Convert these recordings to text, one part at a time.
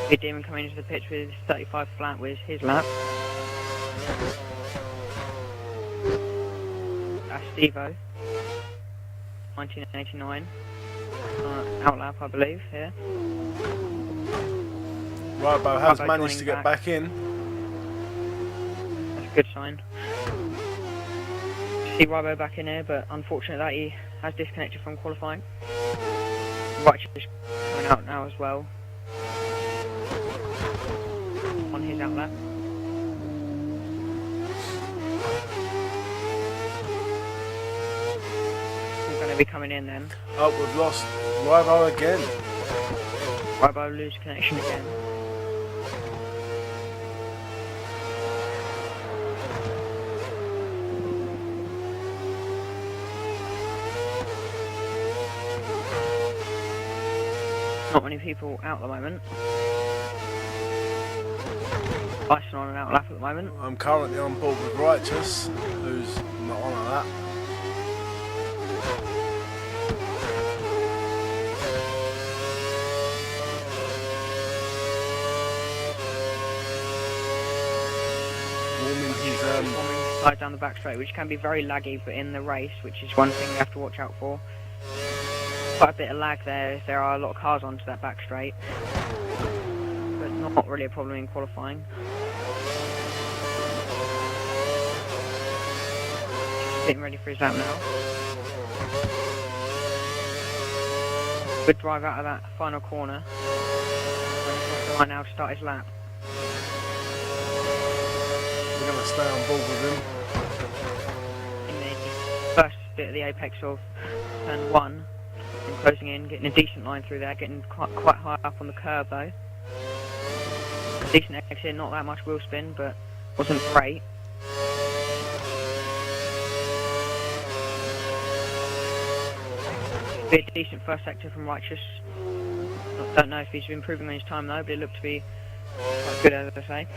Speed Demon coming into the pitch with 35 flat with his lap. That's Stevo, 1989. Outlap, I believe, here. Rybo has managed to get back in. That's a good sign. See Rybo back in here, but unfortunately he has disconnected from qualifying. Righteous is coming out now as well. On his outlap. We're going to be coming in then. Oh, we've lost Rybo again. Rybo lose connection again. Not many people out at the moment. Bison on an outlap at the moment. I'm currently on board with Righteous, who's not on at that. Warming his slide down the back straight, which can be very laggy, but in the race, which is one thing you have to watch out for. Quite a bit of lag there if there are a lot of cars onto that back straight, but not really a problem in qualifying. Getting ready for his lap now. Good drive out of that final corner. Right now to start his lap. We're going to stay on board with him. In the first bit of the apex of turn 1. Closing in, getting a decent line through there, getting quite high up on the curve though. Decent exit, not that much wheel spin, but wasn't great. Be a decent first sector from Righteous. Don't know if he's improving on his time though, but it looked to be quite good, as I say.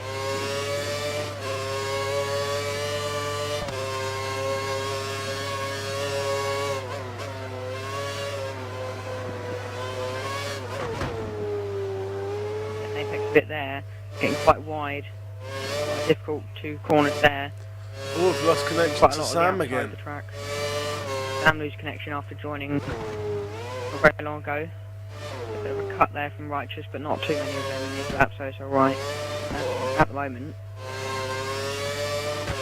Bit there, getting quite wide, quite difficult 2 corners there. Oh, we've lost connection to Sam again. The track. Sam lose connection after joining not very long ago. A bit of a cut there from Righteous, but not too many of them in his lap, so it's alright at the moment.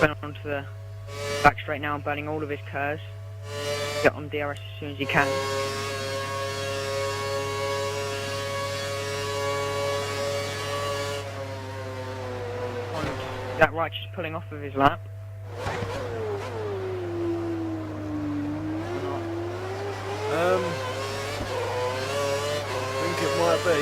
Going onto the back straight now and burning all of his curves. Get on DRS as soon as he can. That Righteous pulling off of his lap. I think it might be.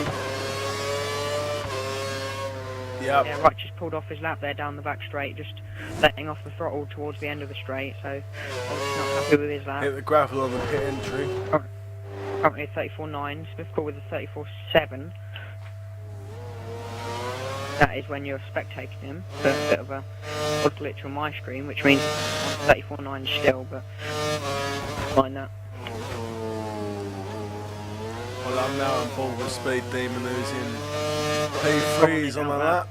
Yep. Yeah, Righteous pulled off his lap there down the back straight, just letting off the throttle towards the end of the straight, so obviously not happy with his lap. Hit the gravel on the pit entry. Currently a 34.9, Smith called with a 34.7. That is when you're spectating him. So a bit of a odd glitch on my screen, which means I'm 34.9 still, but mind that. Well, I'm now on board with Speed Demon, who's in P3s on the lap.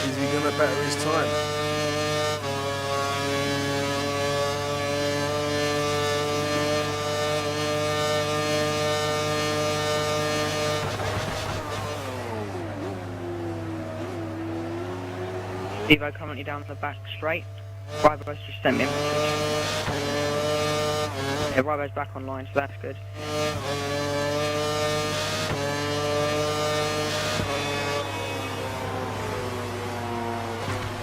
Is he going to better his time? Stevo currently down the back straight. Rybo's just sent me a message. Yeah, Rybo's back online, so that's good.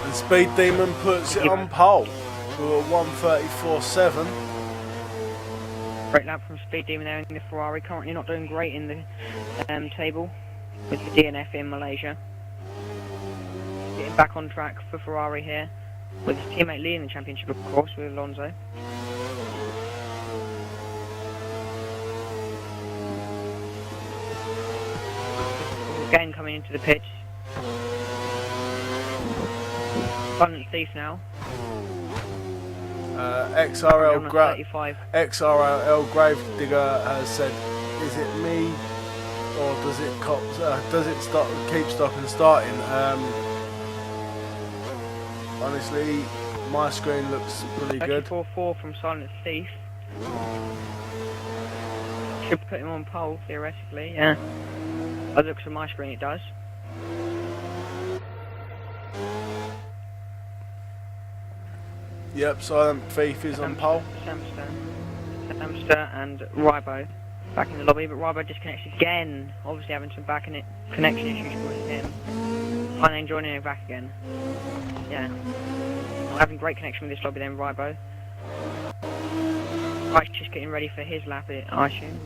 And Speed Demon puts it on pole for a 1:34.7. Great lap from Speed Demon there in the Ferrari. Currently not doing great in the table with the DNF in Malaysia. Getting back on track for Ferrari here, with his teammate Lee in the championship, of course, with Alonso. Again coming into the pitch. Abundant Thief now. XRL on a 35. XRL Gravedigger has said, "Is it me, or does it keep stop and starting?" Honestly, my screen looks pretty good. 34-4 from Silent Thief. Should put him on pole theoretically. Yeah. By the looks of my screen, it does. Yep, Silent Thief is on pole. Samster and Rybo back in the lobby, but Rybo disconnects again. Obviously having some back in it connection issues with him. And then joining it back again. Yeah. Not having great connection with this lobby then, Rybo. Right, just getting ready for his lap, I assume.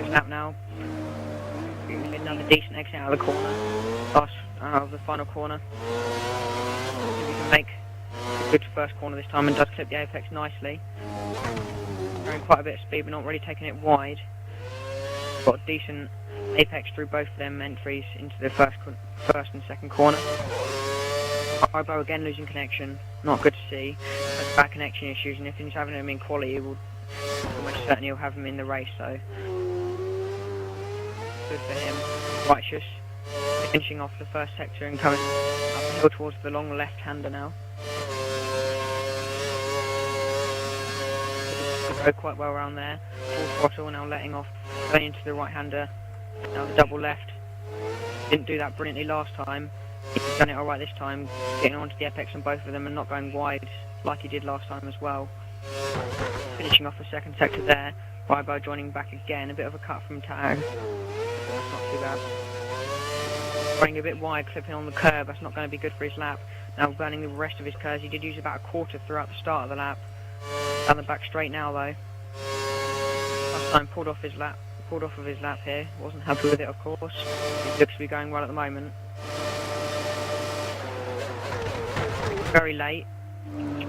Lap now. Another decent exit out of the corner. Last out of the final corner. If he can make a good first corner this time and does clip the apex nicely. Carrying quite a bit of speed but not really taking it wide. Got a decent apex through both of them entries into the first and second corner. Rybo again losing connection. Not good to see. Has bad connection issues, and if he's having them in quality, it will almost certainly will have him in the race. So. Good for him. Righteous. Finishing off the first sector and coming uphill towards the long left-hander now. Go quite well around there. Full throttle, now letting off, going into the right-hander. Now the double left. Didn't do that brilliantly last time. He's done it alright this time, getting onto the apex on both of them and not going wide like he did last time as well. Finishing off the second sector there. Rybo joining back again, a bit of a cut from tag. That's not too bad. Running a bit wide, clipping on the curb, that's not going to be good for his lap. Now burning the rest of his curves, he did use about a quarter throughout the start of the lap. Down the back straight now though. Last time pulled off of his lap here, wasn't happy with it of course. He looks to be going well at the moment. Very late.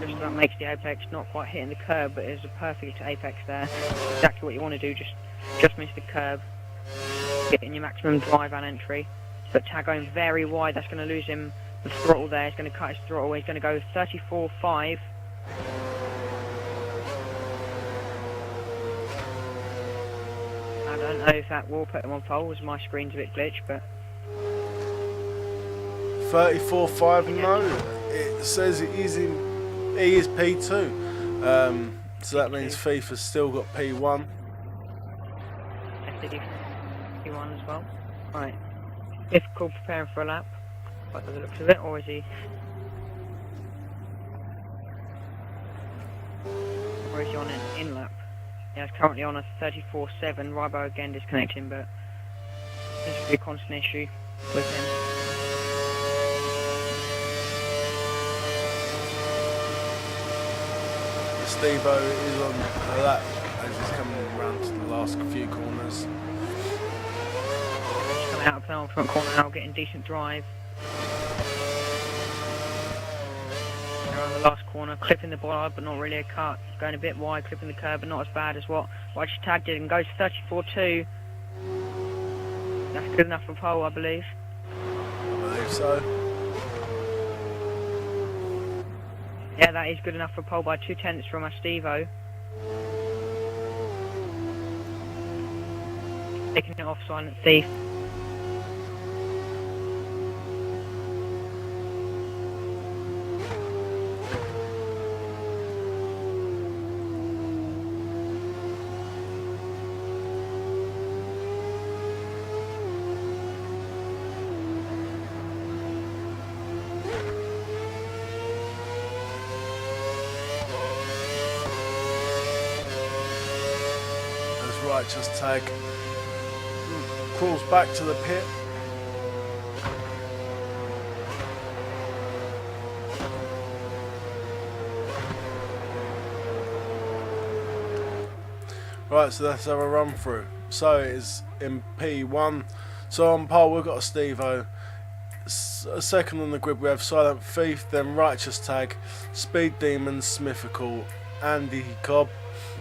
Just about makes the apex, not quite hitting the curb, but it's a perfect apex there. Exactly what you want to do, just miss the curb. Getting your maximum drive and entry. But tag going very wide, that's going to lose him the throttle there. He's going to cut his throttle, he's going to go 34.5. I don't know if that will put him on pole, as my screen's a bit glitched, but... 34.5, no. It says he is P2. So that means FIFA's still got P1. P1 as well. Right. Difficult preparing for a lap, by the looks of it, or is he? Or is he on an in-lap? Yeah, he's currently on a 34.7. Rybo again disconnecting, but seems to be a constant issue with him. Steve-O is on a lap as he's coming around to the last few corners. Just coming out of the front corner now, getting decent drive. Around the last corner, clipping the bollard but not really a cut. Going a bit wide, clipping the curb but not as bad as what Righteous Tag did, and goes 34.2. That's good enough for pole, I believe. I believe so. Yeah, that is good enough for pole by 2/10 from our Steve-O. Taking it off Silent Thief. Righteous Tag crawls back to the pit. Right, so let's have a run through. So it is in P1. So on pole we've got a Steve-O. second on the grid we have Silent Thief, then Righteous Tag, Speed Demon, Smithical, Andy Cobb,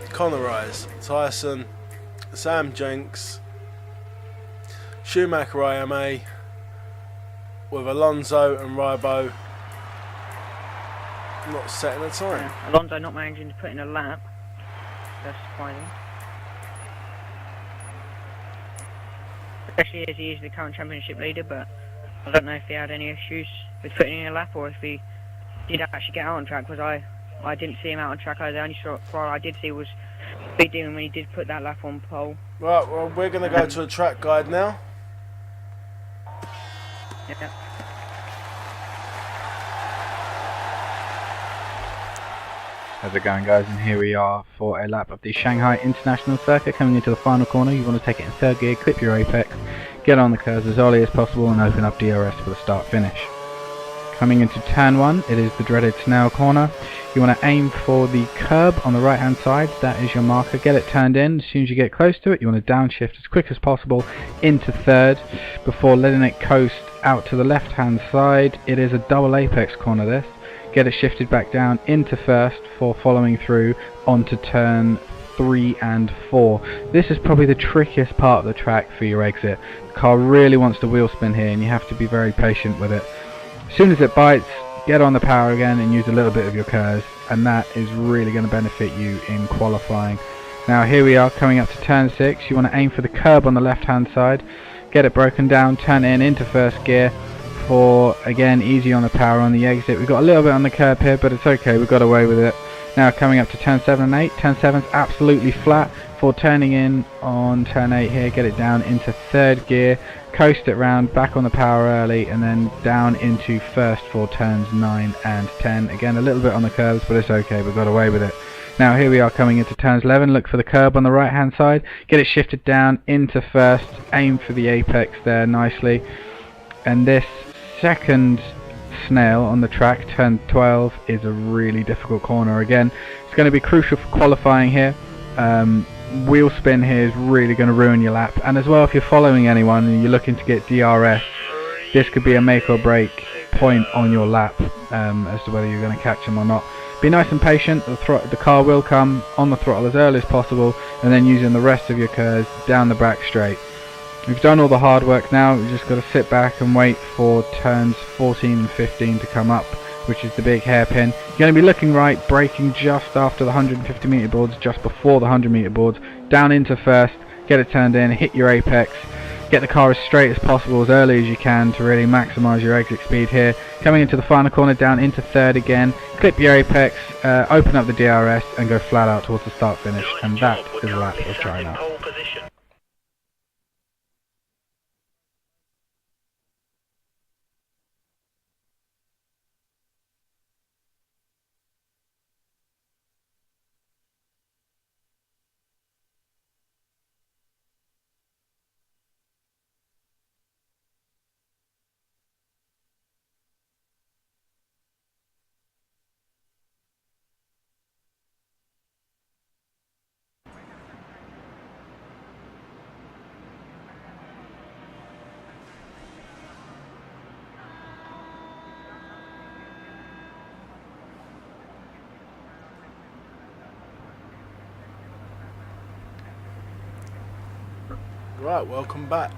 Connor Rise, Tyson, Sam Jenks, Schumacher IMA, with Alonso and Rybo not setting a time. Yeah, Alonso not managing to put in a lap. That's surprising. Especially as he is the current championship leader, but I don't know if he had any issues with putting in a lap or if he did actually get out on track, because I didn't see him out on track. The only car I did see was Speed Demon when he did put that lap on pole. Right, well, we're going to go to a track guide now. Yeah. How's it going, guys? And here we are for a lap of the Shanghai International Circuit. Coming into the final corner, you want to take it in third gear, clip your apex, get on the curves as early as possible and open up DRS for the start finish. Coming into turn 1, it is the dreaded snail corner. You want to aim for the curb on the right hand side, that is your marker. Get it turned in. As soon as you get close to it, you want to downshift as quick as possible into third before letting it coast out to the left hand side. It is a double apex corner, this. Get it shifted back down into first for following through onto turn 3 and 4. This is probably the trickiest part of the track for your exit. The car really wants to wheel spin here and you have to be very patient with it. As soon as it bites, get on the power again and use a little bit of your curves, and that is really going to benefit you in qualifying. Now here we are coming up to turn 6. You want to aim for the curb on the left hand side, get it broken down, turn it into first gear for, again, easy on the power on the exit. We've got a little bit on the curb here, but it's okay, we've got away with it. Now coming up to turn 7 and 8, turn 7's absolutely flat. For turning in on turn 8 here, get it down into third gear, coast it round, back on the power early, and then down into first for turns 9 and 10. Again, a little bit on the curves, but it's okay, we've got away with it. Now here we are coming into turns 11, look for the curb on the right hand side, get it shifted down into first, aim for the apex there nicely, and this second snail on the track, turn 12, is a really difficult corner. Again, it's going to be crucial for qualifying here. Wheel spin here is really going to ruin your lap, and as well, if you're following anyone and you're looking to get DRS, this could be a make or break point on your lap as to whether you're going to catch them or not. Be nice and patient. The car will come on the throttle as early as possible, and then using the rest of your curves down the back straight. We've done all the hard work now, we've just got to sit back and wait for turns 14 and 15 to come up, which is the big hairpin. You're going to be looking right, braking just after the 150 metre boards, just before the 100 metre boards, down into first, get it turned in, hit your apex, get the car as straight as possible as early as you can to really maximise your exit speed here. Coming into the final corner, down into third again, clip your apex, open up the DRS and go flat out towards the start finish, and that is a lap of China. Right, welcome back.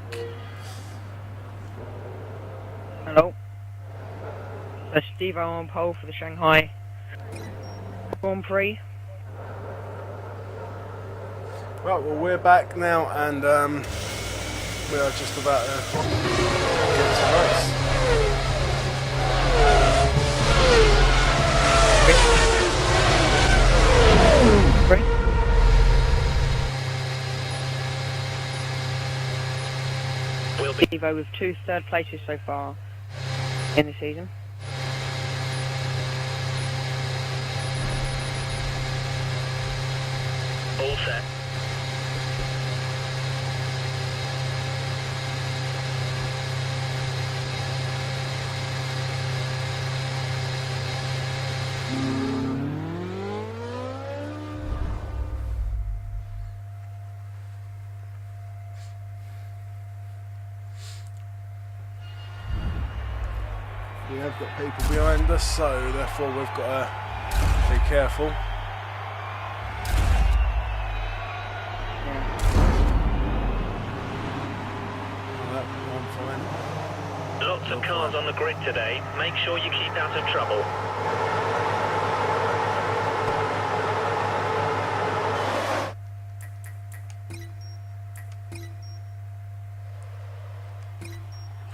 Hello. So Steve-O on pole for the Shanghai Grand Prix. Right, well, we're back now, and we are just about to get to race. Steve-O with 2 third places so far in the season. All set. we have got people behind us, so therefore we've got to be careful. Alright, I'm fine. Lots of cars on the grid today. Make sure you keep out of trouble.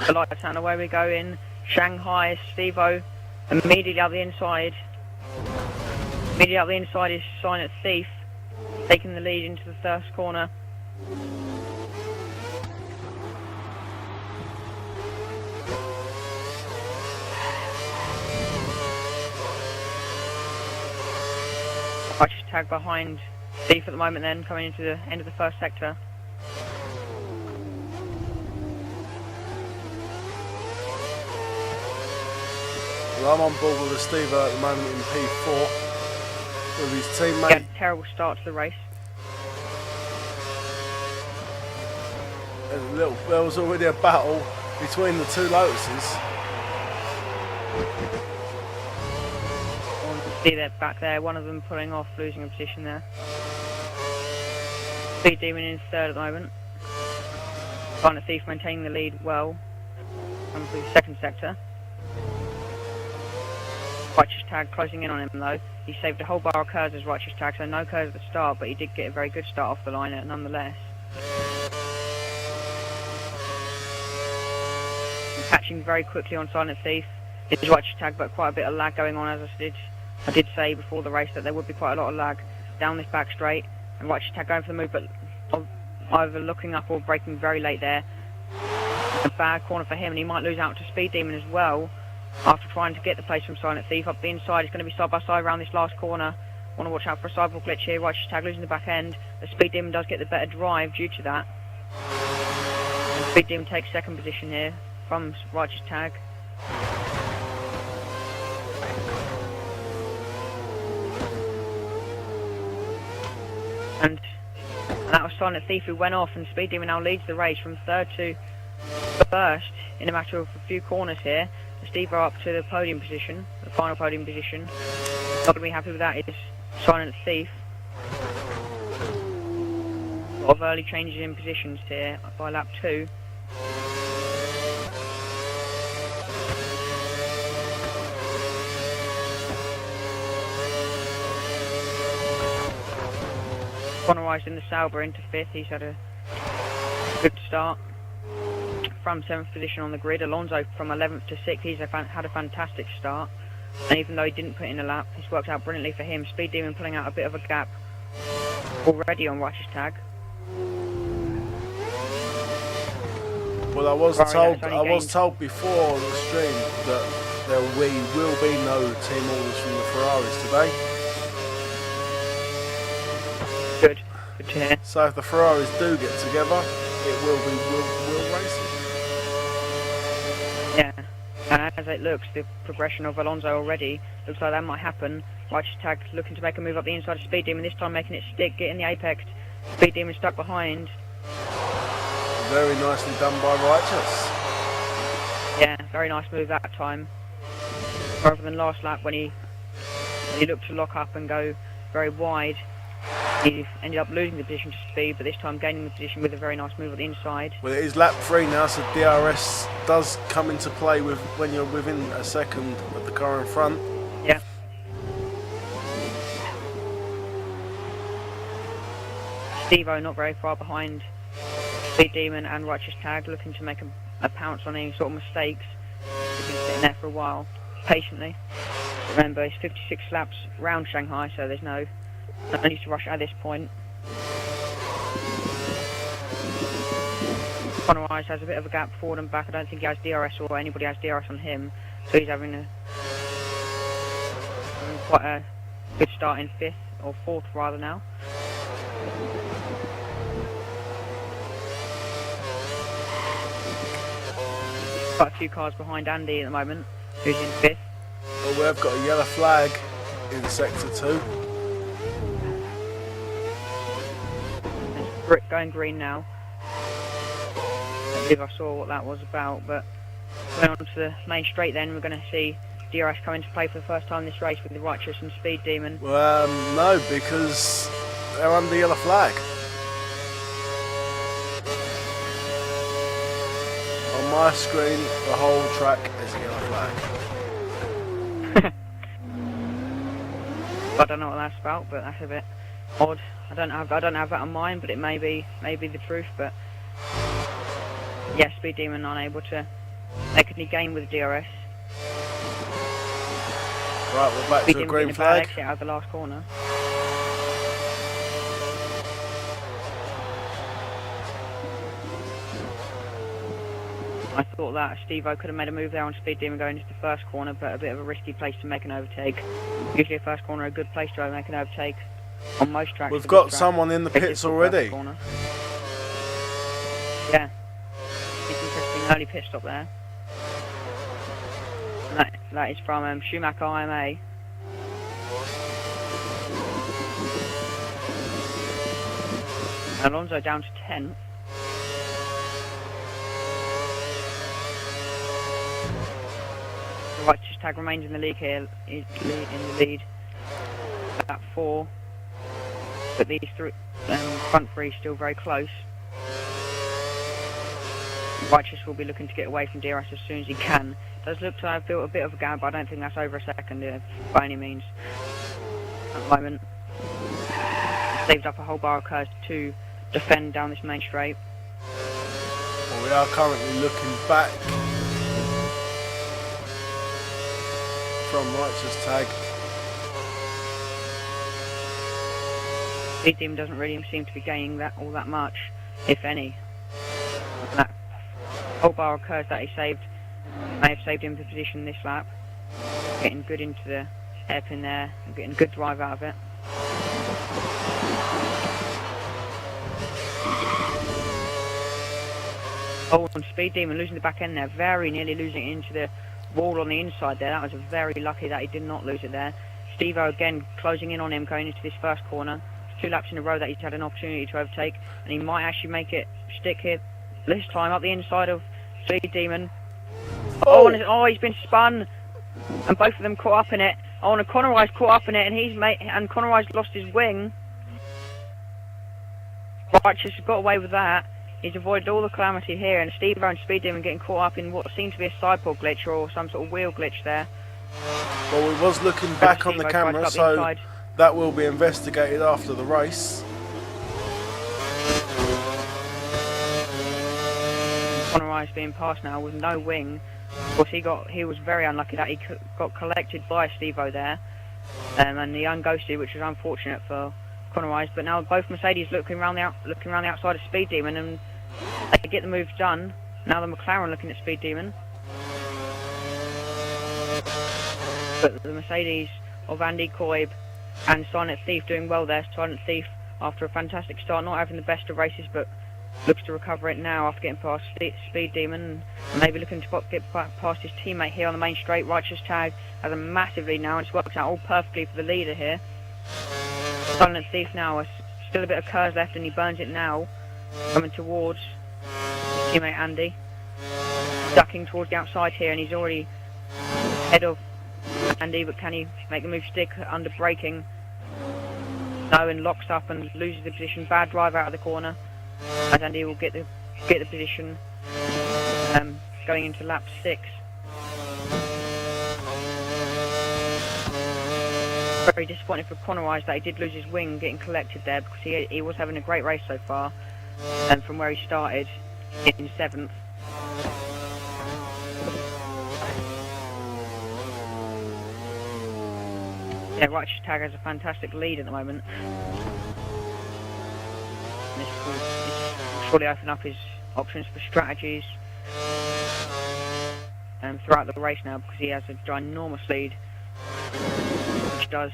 The lights and away we go in Shanghai. Steve-O immediately up the inside. Immediately up the inside is Silent Thief, taking the lead into the first corner. Righteous Tag behind Thief at the moment then, coming into the end of the first sector. Well, I'm on board with Steve-O at the moment in P4 with his teammate. He had a terrible start to the race. There was already a battle between the two Lotuses. You can see that back there, one of them pulling off, losing a position there. Speed Demon in third at the moment. Silent Thief maintaining the lead well. Coming through the second sector. Righteous Tag closing in on him though. He saved a whole bar of curves as Righteous Tag, so no curves at the start, but he did get a very good start off the line nonetheless. Catching very quickly on Silent Thief. His Righteous Tag, but quite a bit of lag going on, as I did say before the race that there would be quite a lot of lag down this back straight, and Righteous Tag going for the move, but either looking up or braking very late there. A bad corner for him, and he might lose out to Speed Demon as well. After trying to get the place from Silent Thief up the inside, it's going to be side by side around this last corner. Want to watch out for a sidewall glitch here. Righteous Tag losing the back end. The Speed Demon does get the better drive due to that. And Speed Demon takes second position here from Righteous Tag. And that was Silent Thief who went off, and Speed Demon now leads the race from third to first in a matter of a few corners here. Steve-O up to the podium position, the final podium position. Not going to be happy with that is Silent Thief. A lot of early changes in positions here by lap 2. Conroy's in the Sauber into 5th, he's had a good start. From 7th position on the grid. Alonso from 11th to 6th, he's had a fantastic start, and even though he didn't put in a lap, it's worked out brilliantly for him. Speed Demon pulling out a bit of a gap already on Righteous Tag. Well, I was told before on the stream that there will be no team orders from the Ferraris today. Good to hear. So if the Ferraris do get together, it will be will racing. Yeah, and as it looks, the progression of Alonso already looks like that might happen. Righteous Tag looking to make a move up the inside of Speed Demon, this time making it stick, getting the apex. Speed Demon stuck behind. Very nicely done by Righteous. Yeah, very nice move that time. Rather than last lap when he looked to lock up and go very wide, he ended up losing the position to Speed, but this time gaining the position with a very nice move at the inside. Well, it is lap 3 now, so DRS does come into play with when you're within a second of the car in front. Yeah. Steve-O not very far behind Speed Demon and Righteous Tag, looking to make a pounce on any sort of mistakes. He's been sitting there for a while, patiently. Remember, it's 56 laps round Shanghai, so there's no need to rush at this point. Conor Rice has a bit of a gap forward and back. I don't think he has DRS or anybody has DRS on him, so he's having quite a good start in 5th, or 4th rather now. Quite a few cars behind Andy at the moment, who's in 5th. Well, we've got a yellow flag in sector 2. It's going green now. I don't believe I saw what that was about, but Going on to the main straight then, we're going to see DRS come into play for the first time this race with the Righteous and Speed Demon. Well, no, because they're under yellow flag. On my screen, the whole track is a yellow flag. I don't know what that's about, but that's a bit odd. I don't have that on mine, but it may be the truth. But yeah, Speed Demon unable to make any gain with the DRS. Right, we're back Speed to a Demon green getting a bad flag. exit out of the last corner. I thought that Steve-O could have made a move there on Speed Demon going into the first corner, but a bit of a risky place to make an overtake. Usually a first corner a good place to make an overtake on most tracks. We've got someone in the pits already. Yeah. It's interesting early pit stop there. And that is from Schumacher IMA. Alonso down to 10th. The Righteous Tag remains in the lead here, in the lead at 4, but these front three still very close. Righteous will be looking to get away from DRS as soon as he can. Does look to have built a bit of a gap, but I don't think that's over a second by any means at the moment. Saved up a whole bar of curves to defend down this main straight. Well, we are currently looking back from Righteous Tag. Speed Demon doesn't really seem to be gaining all that much, if any. And that whole bar of curves that he saved may have saved him the position this lap. Getting good into the hairpin there and getting a good drive out of it. Oh, and Speed Demon losing the back end there, very nearly losing it into the wall on the inside there. That was very lucky that he did not lose it there. Steve-O again closing in on him going into this first corner. 2 laps in a row that he's had an opportunity to overtake, and he might actually make it stick here this time up the inside of Speed Demon. Oh, he's been spun, and both of them caught up in it. Oh, and Conroy's caught up in it, and Conroy's lost his wing. Righteous got away with that. He's avoided all the calamity here, and Steve-O and Speed Demon getting caught up in what seemed to be a sidepod glitch or some sort of wheel glitch there. Well, we was looking back on the camera, so that will be investigated after the race. Conroy's being passed now with no wing. Of course, he was very unlucky that he got collected by Steve-O there, and the unghosted, which was unfortunate for Conroy's. But now both Mercedes looking around the outside of Speed Demon, and they get the moves done. Now the McLaren looking at Speed Demon, but the Mercedes of Andy Coybe and Silent Thief doing well there. Silent Thief, after a fantastic start, not having the best of races, but looks to recover it now after getting past Speed Demon, and maybe looking to get past his teammate here on the main straight. Righteous Tag has a massive lead now, and it's worked out all perfectly for the leader here. Silent Thief now has still a bit of curves left, and he burns it now, coming towards his teammate Andy, ducking towards the outside here, and he's already ahead of Andy, but can he make the move stick under braking? No, and locks up and loses the position. Bad drive out of the corner, as Andy will get the position going into lap 6. Very disappointed for Conroy that he did lose his wing getting collected there, because he was having a great race so far, and from where he started in 7th. Yeah, Righteous Tag has a fantastic lead at the moment. This will surely open up his options for strategies throughout the race now, because he has a ginormous lead, which does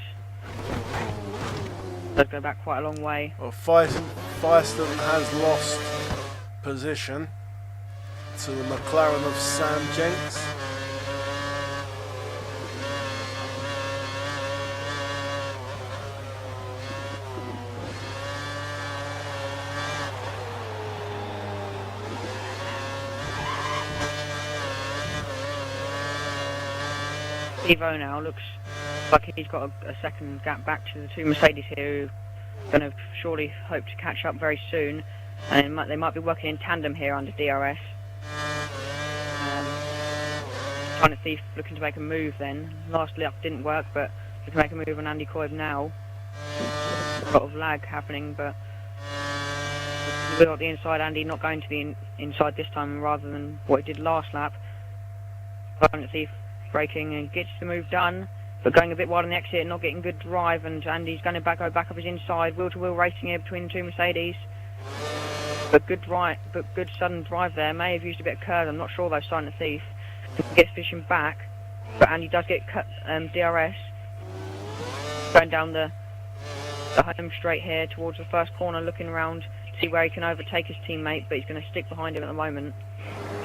go back quite a long way. Well, Feiston has lost position to the McLaren of Sam Jenks. Evo now looks like he's got a second gap back to the two Mercedes here, who are going to surely hope to catch up very soon, and they might be working in tandem here under DRS. Trying to Thief looking to make a move then. Last lap didn't work, but looking to make a move on Andy Coybe now. A lot of lag happening, but we've got the inside. Andy not going to the inside this time rather than what he did last lap. Trying to Thief braking and gets the move done, but going a bit wide on the exit, not getting good drive, and Andy's going to go back up his inside. Wheel-to-wheel racing here between the two Mercedes. But good sudden drive there. May have used a bit of curve. I'm not sure though. Silent Thief gets fishing back, but Andy does get cut. DRS going down the home straight here towards the first corner, looking around to see where he can overtake his teammate, but he's going to stick behind him at the moment.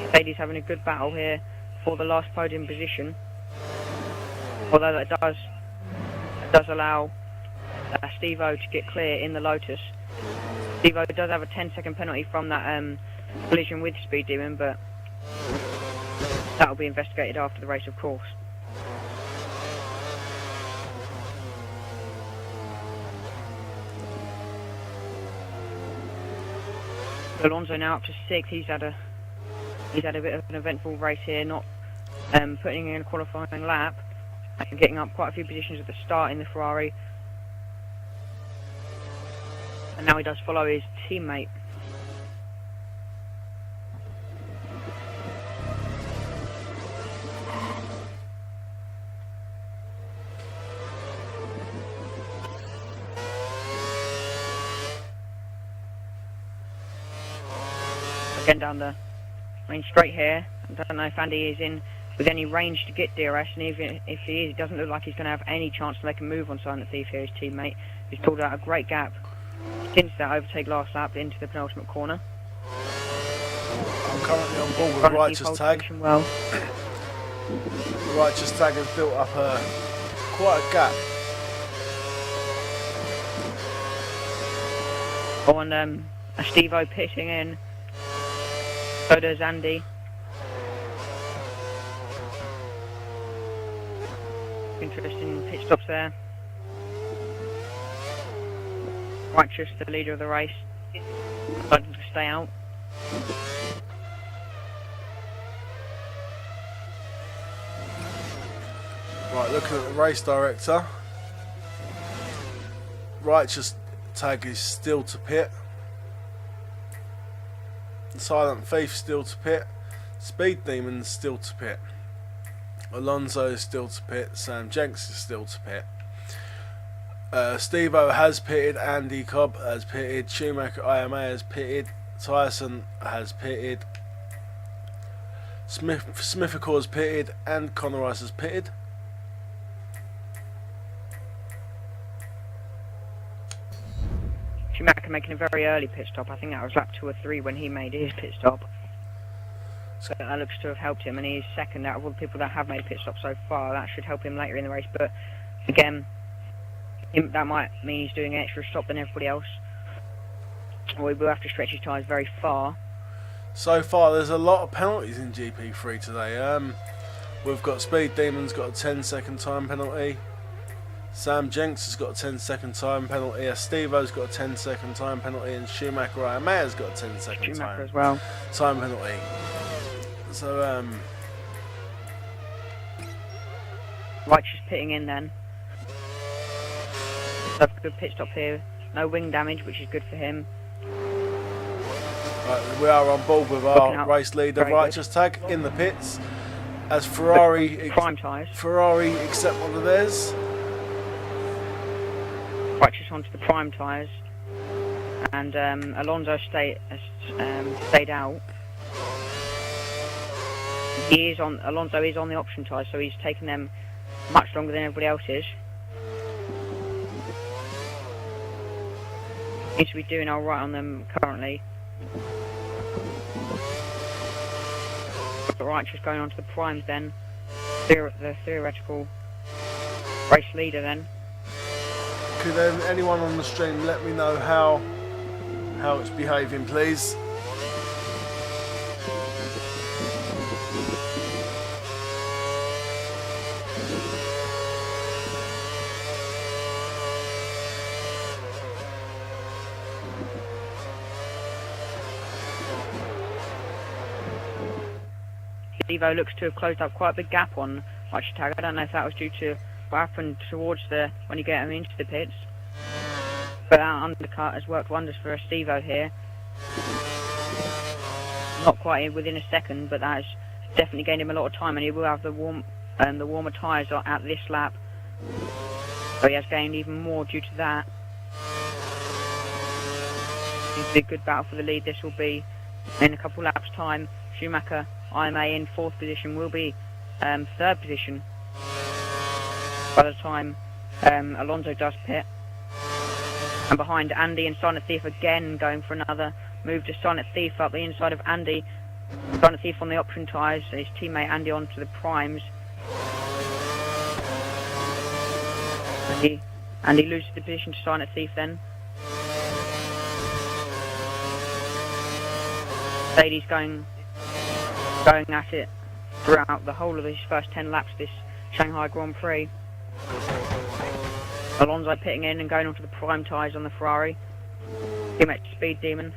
Mercedes having a good battle here for the last podium position, although that does allow Steve-O to get clear in the Lotus. Steve-O does have a 10-second penalty from that collision with Speed Demon, but that will be investigated after the race, of course. Alonso now up to 6. He's had a bit of an eventful race here, not putting in a qualifying lap and getting up quite a few positions at the start in the Ferrari. And now he does follow his teammate. Again down the main straight here. I don't know if Andy is in with any range to get DRS, and even if he is, it doesn't look like he's going to have any chance to make a move on Silent Thief here, his teammate. He's pulled out a great gap since that overtake last lap into the penultimate corner. I'm currently on board with Righteous Tag. Well. Righteous Tag has built up quite a gap. Oh, and a Steve-O pitching in. So does Andy. Interesting pit stops there. Righteous, the leader of the race, decided to stay out. Right, looking at the race director. Righteous Tag is still to pit. Silent Thief still to pit. Speed Demon still to pit. Alonso is still to pit. Sam Jenks is still to pit. Steve-O has pitted. Andy Cobb has pitted. Schumacher IMA has pitted. Tyson has pitted. Smithical has pitted, and Conor Rice has pitted. Schumacher making a very early pit stop. I think that was lap 2 or 3 when he made his pit stop. So that looks to have helped him, and he's second out of all the people that have made pit stops so far. That should help him later in the race, but again, that might mean he's doing an extra stop than everybody else. Or he will have to stretch his tyres very far. So far, there's a lot of penalties in GP3 today. We've got Speed Demon's got a 10-second time penalty. Sam Jenks has got a 10-second time penalty. Steve-O's got a 10-second time penalty, and Schumacher IMA has got a 10-second time penalty. So Righteous pitting in then. Have a good pit stop here. No wing damage, which is good for him. Right, we are on board with our race leader, Righteous Tag, in the pits. As Ferrari prime tyres. Ferrari accept one of theirs. Righteous onto the prime tyres, and Alonso stayed out. Alonso is on the option tyres, so he's taken them much longer than everybody else is. Seems to be doing alright on them currently. But Righteous going on to the primes then. The theoretical race leader then. Could anyone on the stream let me know how it's behaving, please? Stevo looks to have closed up quite a big gap on Righteous Tag. I don't know if that was due to what happened towards when you get him into the pits. But that undercut has worked wonders for Stevo here. Not quite within a second, but that has definitely gained him a lot of time, and he will have the warmer tyres at this lap. So he has gained even more due to that. Seems to be a good battle for the lead. This will be in a couple laps' time. Schumacher, IMA in 4th position, will be 3rd position by the time Alonso does pit. And behind Andy and Silent Thief again going for another move to Silent Thief up the inside of Andy. Silent Thief on the option tyres, his teammate Andy onto the primes. Andy loses the position to Silent Thief then. Mercedes going at it throughout the whole of his first 10 laps of this Shanghai Grand Prix. Alonso pitting in and going onto the prime tyres on the Ferrari. Teammate Speed Demon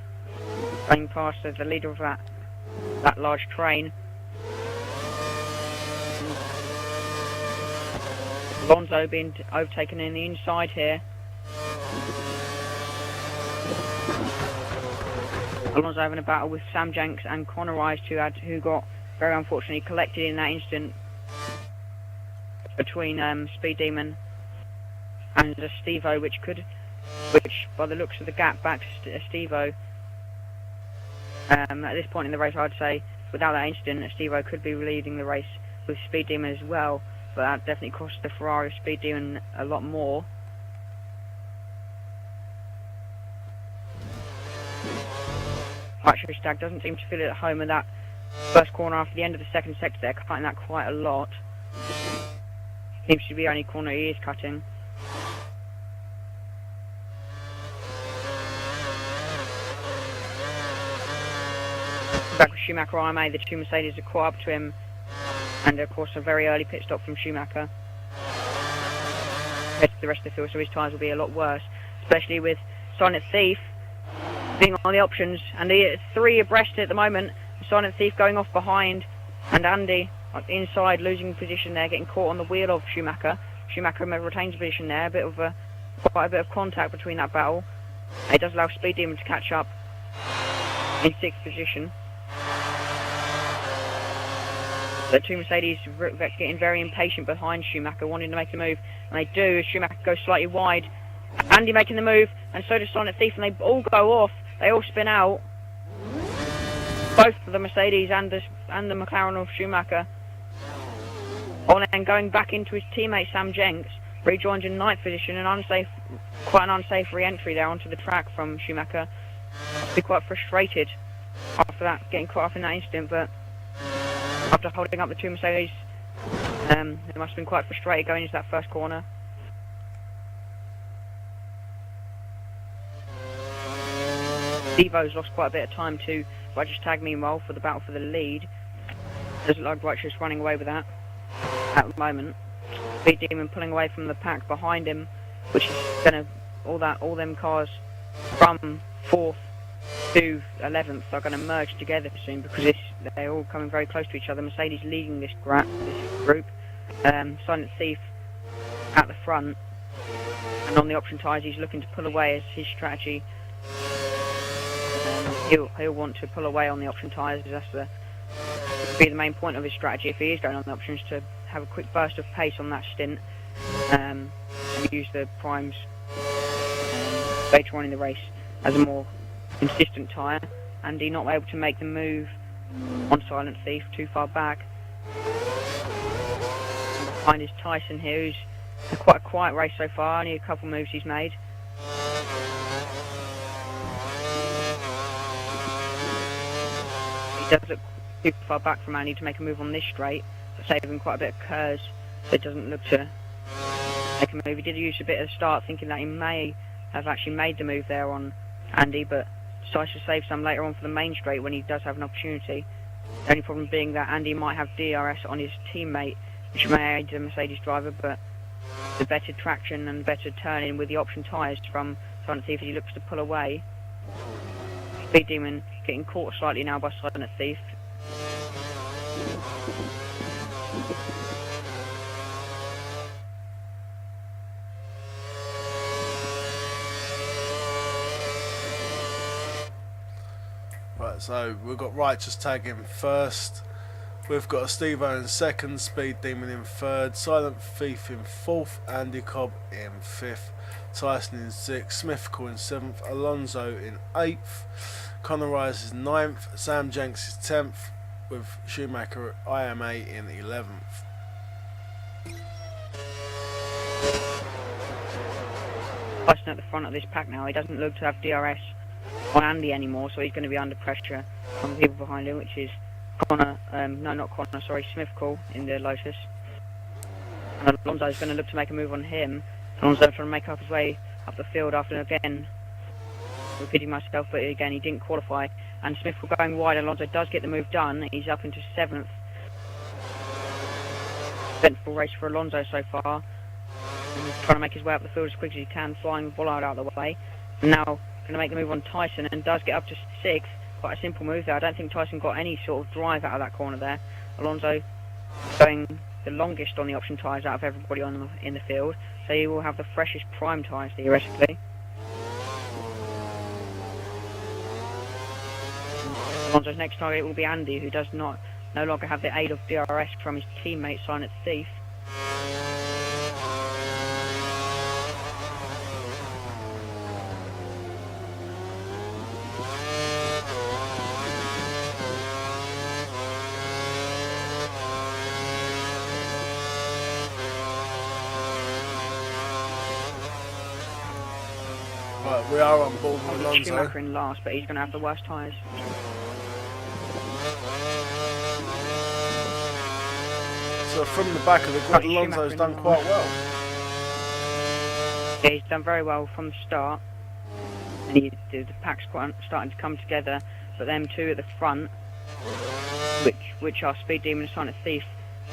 going past as the leader of that large train. Alonso being overtaken in the inside here. Alonso having a battle with Sam Jenks and Connor Rice, who got very unfortunately collected in that incident between Speed Demon and Stevo, which by the looks of the gap back to Stevo, at this point in the race, I'd say without that incident, Stevo could be leading the race with Speed Demon as well, but that definitely cost the Ferrari Speed Demon a lot more. Righteous Tag doesn't seem to feel it at home in that first corner after the end of the second sector there, cutting that quite a lot. Seems to be the only corner he is cutting. Back with Schumacher IMA, the two Mercedes are caught up to him, and of course a very early pit stop from Schumacher compared to the rest of the field, so his tyres will be a lot worse, especially with Silent Thief being on the options, and the 3 abreast at the moment. Silent Thief going off behind, and Andy inside losing position there, getting caught on the wheel of Schumacher. Schumacher retains position there, quite a bit of contact between that battle. It does allow Speed Demon to catch up in 6th position. The two Mercedes getting very impatient behind Schumacher, wanting to make a move, and they do. Schumacher goes slightly wide. Andy making the move, and so does Silent Thief, and they all go off. They all spin out. Both of the Mercedes and the McLaren of Schumacher. On and going back into his teammate Sam Jenks, rejoins in 9th position, quite an unsafe re-entry there onto the track from Schumacher. Must be quite frustrated after that, getting caught up in that incident, but after holding up the two Mercedes, they must have been quite frustrated going into that first corner. Stevo's lost quite a bit of time to Righteous Tag meanwhile for the battle for the lead. Doesn't look like Righteous running away with that at the moment. Speed Demon pulling away from the pack behind him, which is gonna all them cars from 4th to 11th are going to merge together soon, because they're all coming very close to each other. Mercedes leading this group, Silent Thief at the front, and on the option tyres he's looking to pull away as his strategy. He'll want to pull away on the option tyres, as that's be the main point of his strategy if he is going on the options, to have a quick burst of pace on that stint, and use the primes later on in the race as a more consistent tyre. Andy not able to make the move on Silent Thief, too far back. Behind is Tyson here, who's had quite a quiet race so far, only a couple moves he's made. He does look too far back from Andy to make a move on this straight, but saving quite a bit of curves, so it doesn't look to make a move. He did use a bit at the start, thinking that he may have actually made the move there on Andy, but decides to save some later on for the main straight when he does have an opportunity. The only problem being that Andy might have DRS on his teammate, which may aid the Mercedes driver, but the better traction and better turning with the option tyres from Silent Thief as he looks to pull away. Speed Demon getting caught slightly now by Silent Thief. Right, so we've got Righteous Tag in first. We've got a Steve-O in second, Speed Demon in third, Silent Thief in fourth, Andy Cobb in fifth, Tyson in sixth, Smith Call in seventh, Alonso in eighth, Connor Rice is ninth, Sam Jenks is 10th, with Schumacher IMA in 11th. Tyson at the front of this pack now. He doesn't look to have DRS on Andy anymore, so he's going to be under pressure from the people behind him, which is Connor, no, not Connor, sorry, Smith Call in the Lotus. And Alonso's going to look to make a move on him. Alonso trying to make up his way up the field after, again, repeating myself, but again, he didn't qualify. And Smith Call going wide. Alonso does get the move done. He's up into 7th. Eventful race for Alonso so far. And he's trying to make his way up the field as quick as he can, flying Bollard out of the way. And now going to make the move on Tyson and does get up to 6th. Quite a simple move there. I don't think Tyson got any sort of drive out of that corner there. Alonso going the longest on the option tyres out of everybody in the field, so he will have the freshest prime tyres theoretically. Alonso's next target will be Andy, who does no longer have the aid of DRS from his teammate Silent Thief. Right, we are on board with Alonso. Schumacher in last, but he's going to have the worst tyres. So from the back of the grid, Alonso's done quite well. Yeah, he's done very well from the start. And the pack's quite starting to come together, but them two at the front, which are Speed Demon and Silent Thief,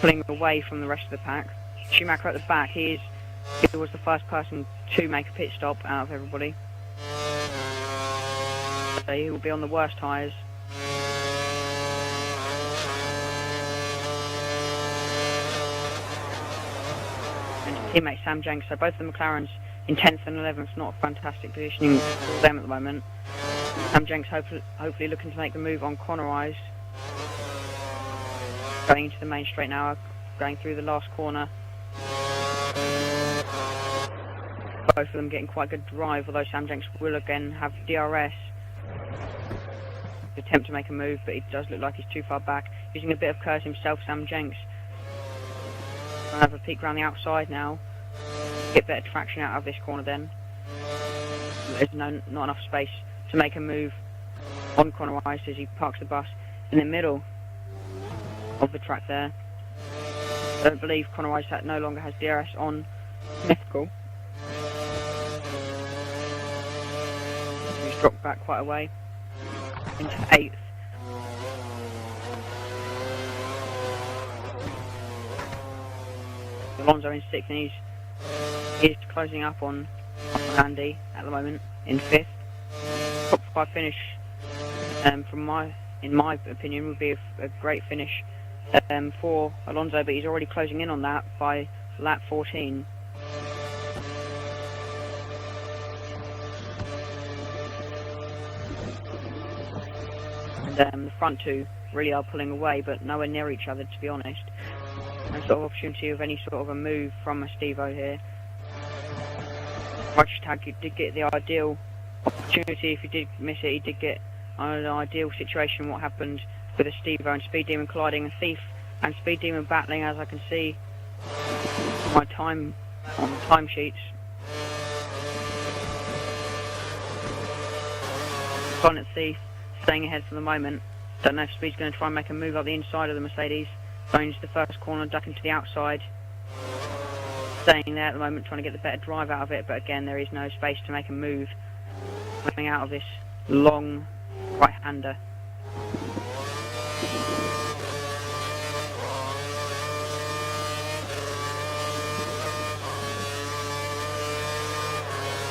pulling away from the rest of the pack. Schumacher at the back, he was the first person to make a pit stop out of everybody. So he will be on the worst tyres. And his teammate Sam Jenks, so both the McLarens in 10th and 11th, not a fantastic positioning for them at the moment. Sam Jenks hopefully looking to make the move on Connor Eyes. Going into the main straight now, going through the last corner. Both of them getting quite good drive, although Sam Jenks will again have DRS. Attempt to make a move, but it does look like he's too far back. Using a bit of curse himself, Sam Jenks. I'll have a peek around the outside now. Get better traction out of this corner then. There's not enough space to make a move on Connor Rice as he parks the bus in the middle of the track there. I don't believe Connor Rice no longer has DRS on Mythical. He's dropped back quite a way into 8th. Alonso in 6th, and he's closing up on Andy at the moment in 5th. Top 5 finish, in my opinion, would be a great finish for Alonso, but he's already closing in on that by lap 14. And the front two really are pulling away, but nowhere near each other, to be honest. No sort of opportunity of any sort of a move from a Steve-O here. Righteous Tag did get the ideal opportunity. If he did miss it, he did get an ideal situation. What happened with a Steve-O and Speed Demon colliding, a Thief and Speed Demon battling, as I can see my time on the timesheets. Silent Thief staying ahead for the moment. Don't know if Speed's going to try and make a move up the inside of the Mercedes. Going into the first corner, ducking to the outside. Staying there at the moment, trying to get the better drive out of it, but again, there is no space to make a move coming out of this long right-hander.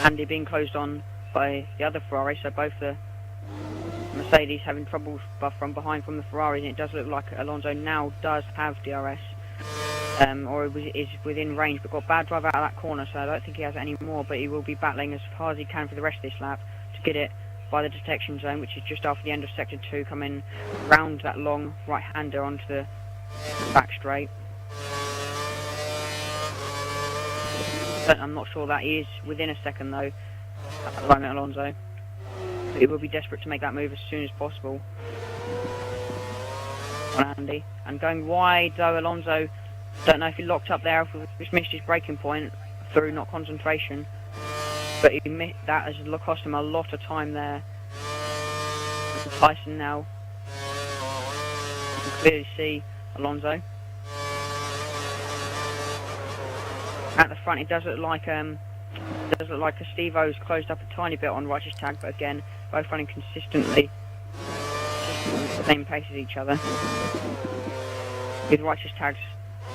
Andy being closed on by the other Ferrari, so both the Mercedes having trouble from behind from the Ferrari, and it does look like Alonso now does have DRS, or is within range, but got bad drive out of that corner, so I don't think he has it anymore, but he will be battling as hard as he can for the rest of this lap to get it by the detection zone, which is just after the end of sector 2, coming round that long right-hander onto the back straight. I'm not sure that he is within a second though at the moment, Alonso. But he will be desperate to make that move as soon as possible on Andy. And going wide though, Alonso, don't know if he locked up there, if he's missed his braking point through not concentration. But that has cost him a lot of time there. Tyson now. You can clearly see Alonso. At the front, it does look like Steve O's closed up a tiny bit on Righteous Tag, but again, both running consistently at the same pace as each other. With Righteous Tag's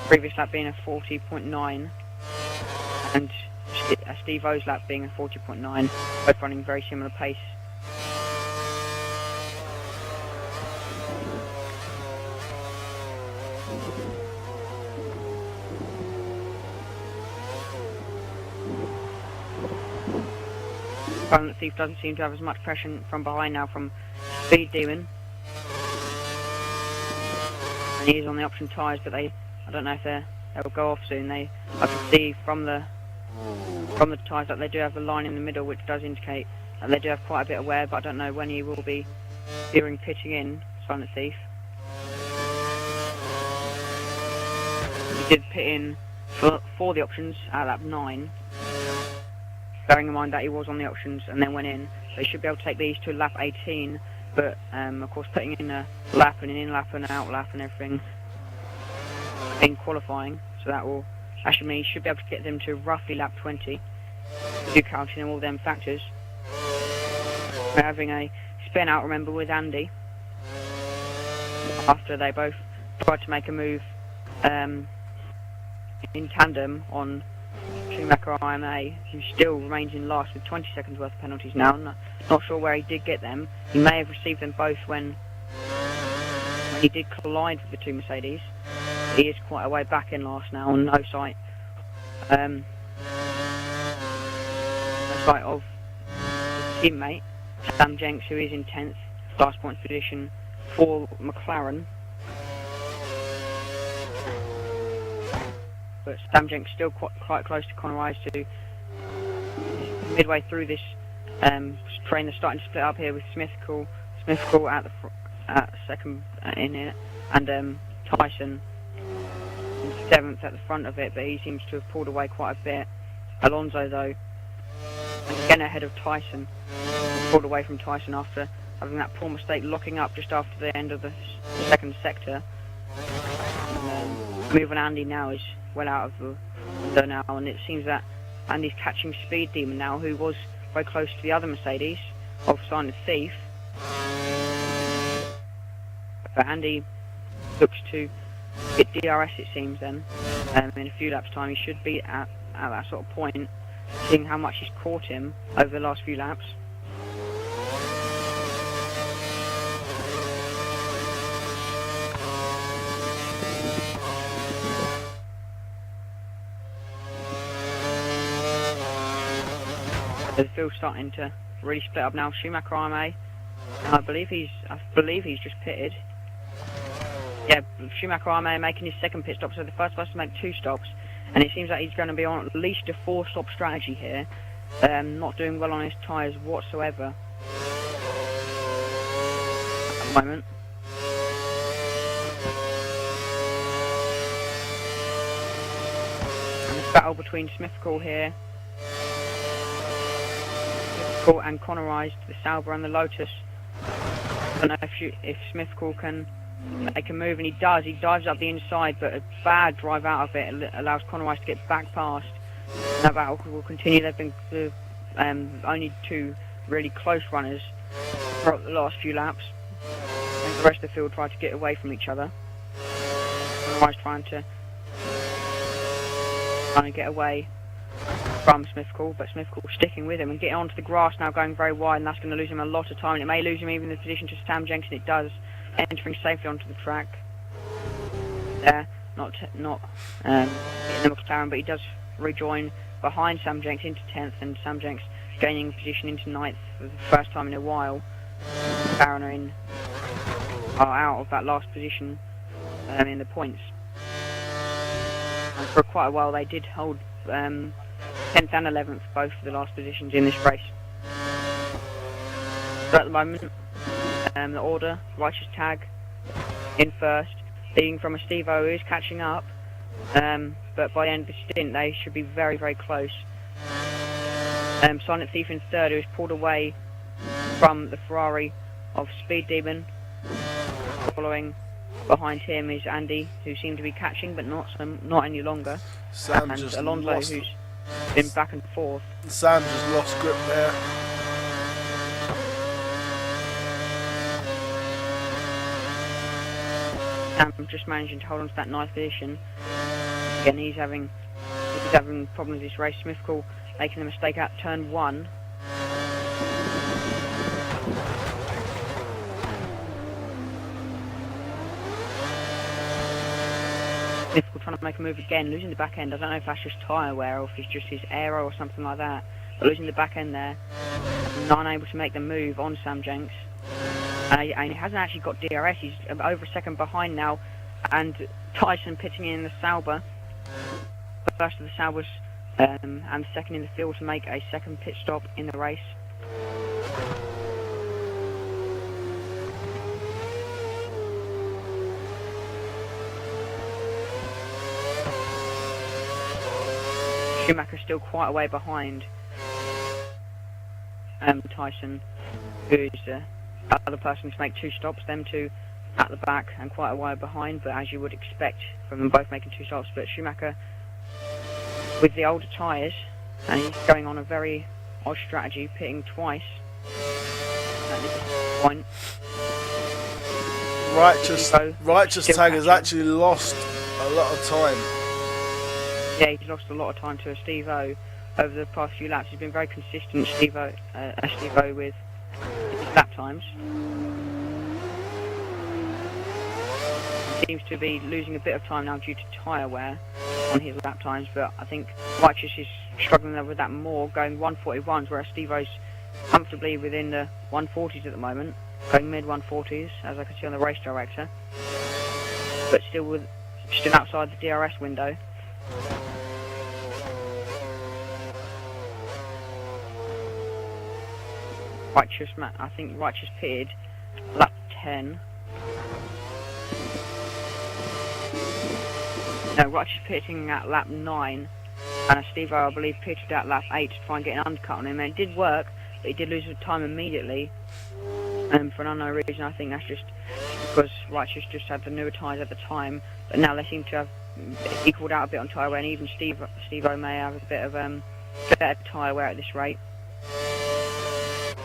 previous lap being a 40.9 and Steve O's lap being a 40.9, both running very similar pace. Silent Thief doesn't seem to have as much pressure from behind now from Speed Demon. And he is on the option tyres, but I don't know if they'll go off soon. I can see from the tyres that they do have the line in the middle, which does indicate that they do have quite a bit of wear, but I don't know when he will be steering pitching in, Silent Thief. He did pit in for the options at lap 9. Bearing in mind that he was on the options and then went in, so he should be able to take these to lap 18, but of course putting in a lap and an in lap and an out lap and everything in qualifying, so that should mean he should be able to get them to roughly lap 20, do counting all them factors. We're having a spin out, remember, with Andy, after they both tried to make a move in tandem on Schumacher IMA, who still remains in last with 20 seconds worth of penalties now. Not sure where he did get them. He may have received them both when he did collide with the two Mercedes. He is quite a way back in last now on no sight of his teammate Sam Jenks, who is in 10th, last points position for McLaren. But Sam Jenks still quite close to Conor Wise, to midway through this train. They're starting to split up here with Smithcool at second in it, and Tyson in 7th at the front of it, but he seems to have pulled away quite a bit. Alonso though, again ahead of Tyson, pulled away from Tyson after having that poor mistake locking up just after the end of the second sector. And, moving Andy now is well out of the window now, and it seems that Andy's catching Speed Demon now, who was very close to the other Mercedes of Silent Thief. But Andy looks to get DRS, it seems then. In a few laps time he should be at that sort of point, seeing how much he's caught him over the last few laps. The field's starting to really split up now. Schumacher IMA, I believe he's just pitted. Yeah, Schumacher IMA making his second pit stop, so the first person to make 2 stops, and it seems like he's going to be on at least a 4-stop strategy here. Not doing well on his tyres whatsoever at the moment. And this battle between Smithcool here, and Conor Wise, the Sauber and the Lotus. I don't know if Smithcool can make a move, and he does. He dives up the inside, but a bad drive out of it allows Conor Wise to get back past. And that battle will continue. They've been only 2 really close runners for the last few laps, and the rest of the field try to get away from each other. Conor Wise trying to get away from Smithcool, but Smithcool sticking with him and getting onto the grass now, going very wide, and that's going to lose him a lot of time, and it may lose him even the position to Sam Jenks, and it does, entering safely onto the track. There, not hitting the McLaren, but he does rejoin behind Sam Jenks into 10th, and Sam Jenks gaining position into 9th for the first time in a while. McLaren are out of that last position in the points. And for quite a while they did hold 10th and 11th, both for the last positions in this race. So at the moment, the order, Righteous Tag in first, leading from a Steve-O who is catching up, but by the end of the stint they should be very, very close. Silent Thief in third, who is pulled away from the Ferrari of Speed Demon. Following behind him is Andy, who seemed to be catching, but not any longer. Sam and just Alonso, lost. who's been back and forth. Sam just lost grip there. Sam just managing to hold on to that ninth position. Again, he's having problems this race. Smithcool making a mistake at turn 1. Smithcool trying to make a move again, losing the back end. I don't know if that's just tyre wear or if it's just his aero or something like that. But losing the back end there, not able to make the move on Sam Jenks. And he hasn't actually got DRS, he's over a second behind now. And Tyson pitting in the Sauber, the first of the Saubers, and second in the field to make a second pit stop in the race. Schumacher still quite a way behind Tyson, who's the other person to make 2 stops, them 2 at the back and quite a way behind, but as you would expect from them both making 2 stops. But Schumacher with the older tyres, and he's going on a very odd strategy, pitting twice at this point. Righteous Tag has actually lost a lot of time. Yeah, he's lost a lot of time to a Steve-O over the past few laps. He's been very consistent, Steve-O with his lap times. He seems to be losing a bit of time now due to tyre wear on his lap times, but I think Righteous is struggling with that more, going 141s, whereas Steve-O's comfortably within the 140s at the moment, going mid 140s, as I can see on the race director, but still outside the DRS window. I think Righteous pitted lap 10. No, Righteous pitting at lap 9, and Steve-O, I believe, pitted at lap 8 to try and get an undercut on him, and it did work, but he did lose the time immediately, for an unknown reason. I think that's just because Righteous just had the newer tyres at the time, but now they seem to have equalled out a bit on tyre wear, and even Steve-O may have a bit of better tyre wear at this rate.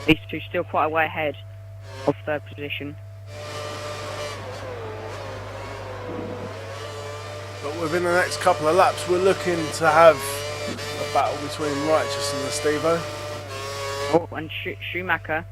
These two still quite a way ahead of third position. But within the next couple of laps, we're looking to have a battle between Righteous and the Steve-O. Oh, and Schumacher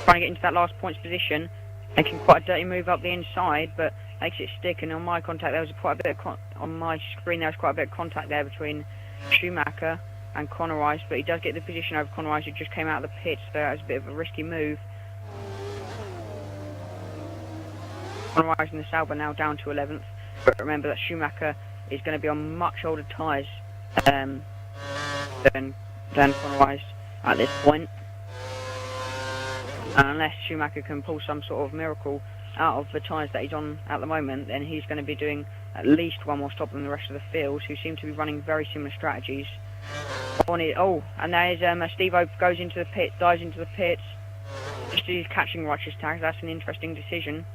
trying to get into that last points position, making quite a dirty move up the inside, but makes it stick. And on my contact, there was quite a bit of on my screen. There was quite a bit of contact there between Schumacher and Conor Rice, but he does get the position over Conor Rice, who just came out of the pits, so that was a bit of a risky move. Conor Rice and the Sauber now down to 11th, but remember that Schumacher is going to be on much older tyres than Conor Rice at this point. And unless Schumacher can pull some sort of miracle out of the tyres that he's on at the moment, then he's going to be doing at least one more stop than the rest of the field, who seem to be running very similar strategies. Oh, and there's Steve-O goes into the pit, dives into the pits, just as he's catching Righteous Tag. That's an interesting decision.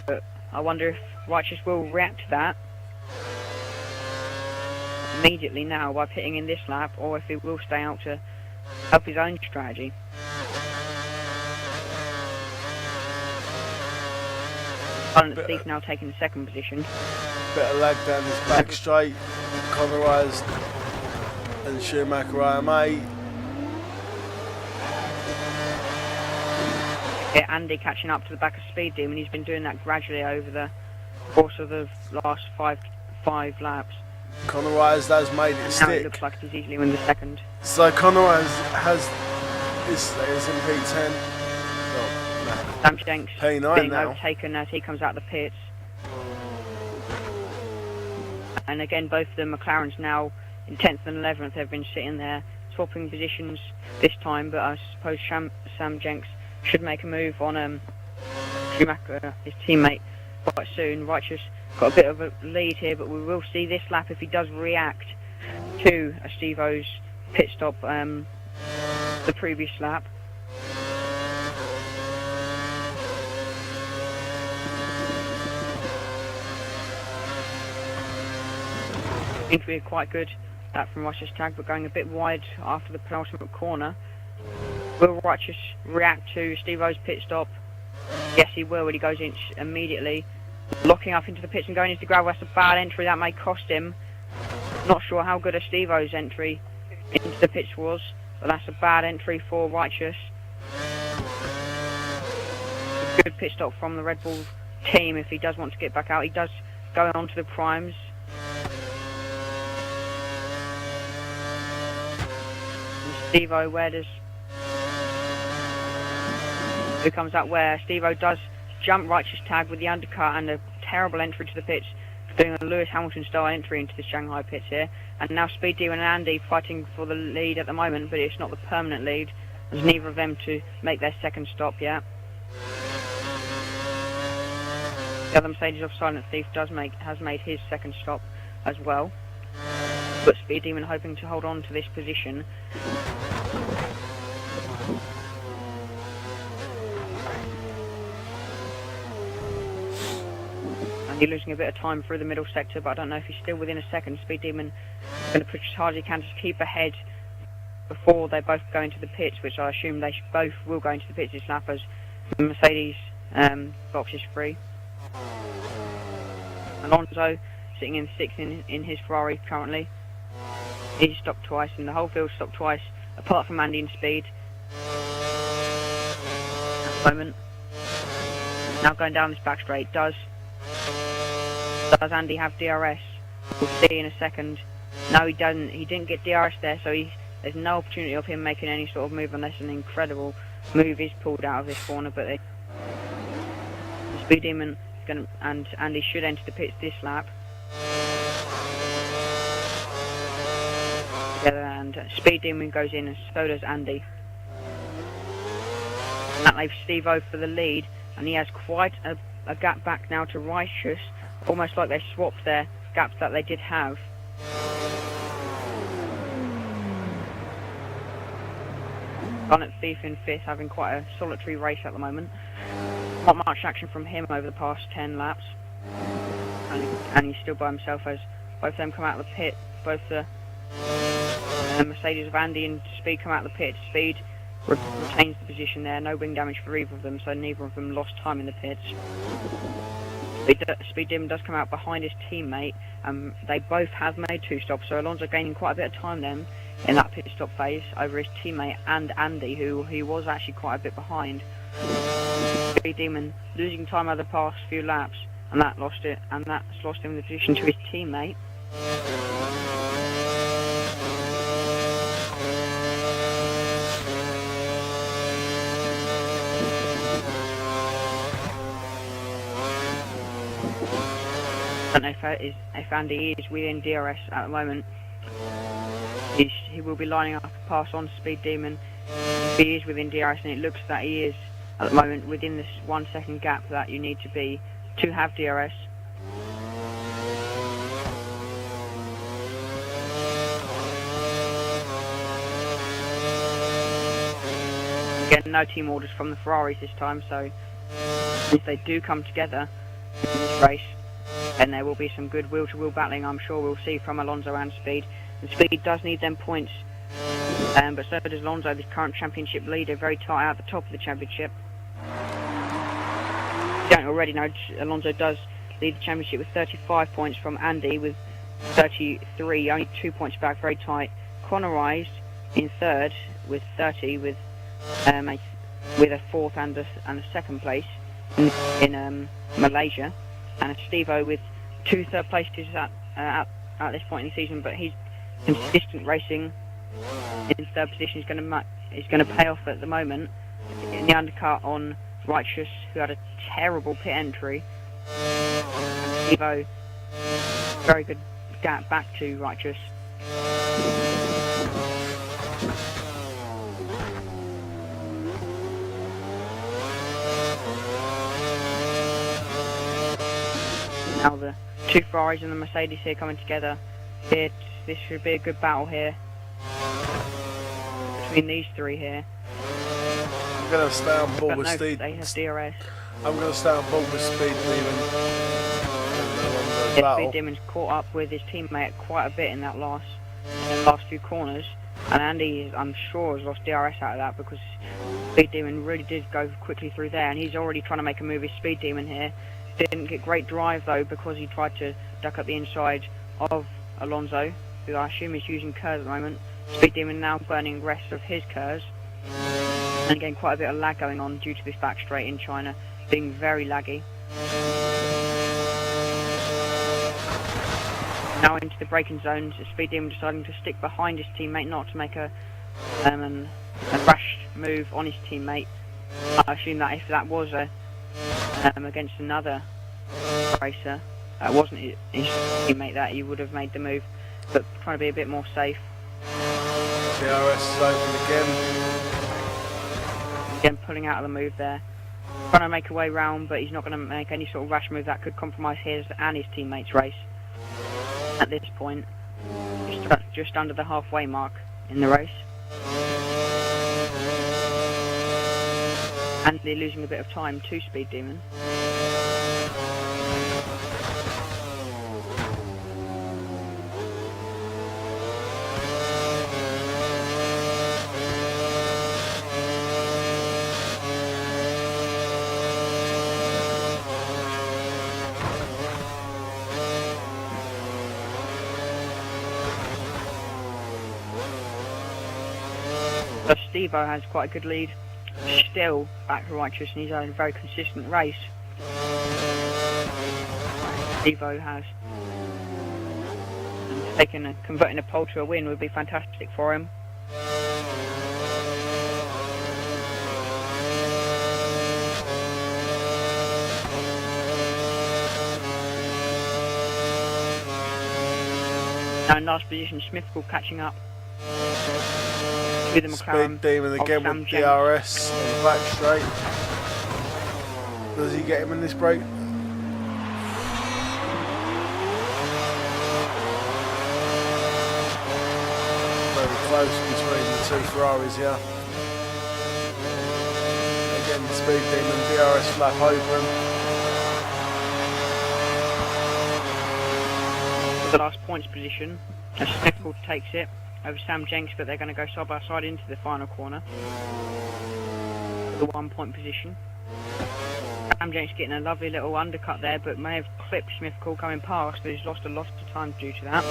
But I wonder if Righteous will react to that immediately now by pitting in this lap, or if he will stay out to help his own strategy. Silent Thief now taking the second position. Bit of lag down his back straight. Connorized and Schumacher IMA. Yeah, Andy catching up to the back of Speed Demon. He's been doing that gradually over the course of the last five laps. Connorized has made it And stick. now it looks like he's easily win the second. So Connorized is in P10. Oh, no. Sam Jenks P9 being now. overtaken as he comes out of the pits. And again, both the McLarens now in 10th and 11th have been sitting there swapping positions this time, but I suppose Sam Jenks should make a move on Schumacher, his teammate, quite soon. Righteous got a bit of a lead here, but we will see this lap if he does react to Steve-O's pit stop the previous lap. Seems to be quite good that from Righteous tag, but going a bit wide after the penultimate corner. Will Righteous react to Steve-O's pit stop? Yes, he will when he goes in immediately. Locking up into the pits and going into the gravel. That's a bad entry. That may cost him. Not sure how good a Steve-O's entry into the pits was, but that's a bad entry for Righteous. A good pit stop from the Red Bull team if he does want to get back out. He does go on to the primes. Steve-O, who comes out where? Steve-O does jump Righteous tag with the undercut and a terrible entry to the pits, doing a Lewis Hamilton style entry into the Shanghai pits here. And now Speed Demon and Andy fighting for the lead at the moment, but it's not the permanent lead. There's neither of them to make their second stop yet. The other Mercedes of Silent Thief has made his second stop as well. But Speed Demon hoping to hold on to this position. And he's losing a bit of time through the middle sector, but I don't know if he's still within a second. Speed Demon is going to push as hard as he can to keep ahead before they both go into the pits, which I assume they both will go into the pits this lap as the Mercedes box is free. Alonso sitting in sixth in his Ferrari currently. He's stopped twice, and the whole field stopped twice, apart from Andy in Speed. At the moment. Now going down this back straight, does Andy have DRS? We'll see in a second. No, he doesn't. He didn't get DRS there, so there's no opportunity of him making any sort of move unless an incredible move is pulled out of this corner. But the Speed Demon is going to, and Andy should enter the pits this lap. Together, and Speed Demon goes in, and so does Andy. And that leaves Steve-O for the lead, and he has quite a gap back now to Righteous, almost like they swapped their gaps that they did have. Silent Thief in fifth, having quite a solitary race at the moment. Not much action from him over the past 10 laps, and he's still by himself as both of them come out of the pit. Both the Mercedes of Andy and Speed come out of the pit. Speed retains the position there, no wing damage for either of them, so neither of them lost time in the pits. Speed Demon does come out behind his teammate, and they both have made two stops, so Alonso gaining quite a bit of time then in that pit stop phase over his teammate and Andy, who he was actually quite a bit behind. Speed Demon losing time over the past few laps, and that's lost him the position to his teammate. I don't know if Andy is within DRS at the moment. He will be lining up a pass on Speed Demon if he is within DRS, and it looks that he is at the moment within this 1 second gap that you need to have DRS. Again, no team orders from the Ferraris this time, so if they do come together in this race, then there will be some good wheel-to-wheel battling, I'm sure we'll see from Alonso and Speed. And Speed does need them points, but so does Alonso, the current championship leader, very tight out the top of the championship. If you don't already know, Alonso does lead the championship with 35 points from Andy, with 33, only 2 points back, very tight. Connorized in third with 30, with a fourth and a second place in Malaysia, and Steve-O with 2 third places at this point in the season. But his consistent racing in third position is going to pay off at the moment. In the undercut on Righteous, who had a terrible pit entry. Steve-O, very good gap back to Righteous. Now the 2 Ferraris and the Mercedes here coming together. This should be a good battle here between these 3 here. I'm going to stay on board with no, Steve. they have DRS. I'm going to stay on board with Speed Demon. Speed Demon's caught up with his teammate quite a bit in that last few corners, and Andy, I'm sure, has lost DRS out of that, because Speed Demon really did go quickly through there, and he's already trying to make a move with Speed Demon here. Didn't get great drive though, because he tried to duck up the inside of Alonso, who I assume is using curves at the moment. Speed Demon now burning the rest of his curves, and again quite a bit of lag going on due to this back straight in China being very laggy. Now into the braking zones, Speed Demon deciding to stick behind his teammate, not to make a rash move on his teammate. I assume that if that was against another racer, wasn't his teammate, that he would have made the move, but trying to be a bit more safe. DRS is open Again pulling out of the move there. Trying to make a way round, but he's not going to make any sort of rash move that could compromise his and his teammate's race. At this point, just under the halfway mark in the race. And they're losing a bit of time to Speed Demon. So Steve-O has quite a good lead. Still back to Righteous, and he's had a very consistent race. Steve-O has converting a pole to a win would be fantastic for him. Now in last position, Smithville catching up with the McLaren. Speed Demon again with DRS on the back straight. Does he get him in this break? Very close between the 2 Ferraris here. Again, Speed Demon, DRS flap over him. For the last points position, as Smithville takes it over Sam Jenks, but they're going to go side by side into the final corner. The 1 point position. Sam Jenks getting a lovely little undercut there, but may have clipped Smithville coming past, but he's lost a lot of time due to that.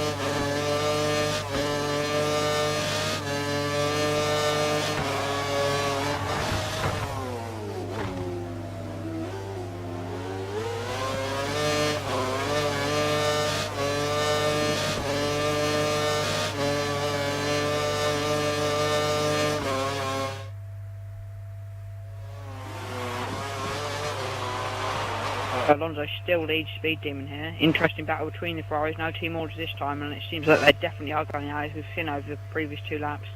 Alonso still leads Speed Demon here. Interesting battle between the Ferraris, no team orders this time, and it seems like they definitely are going out, as we've seen over the previous 2 laps.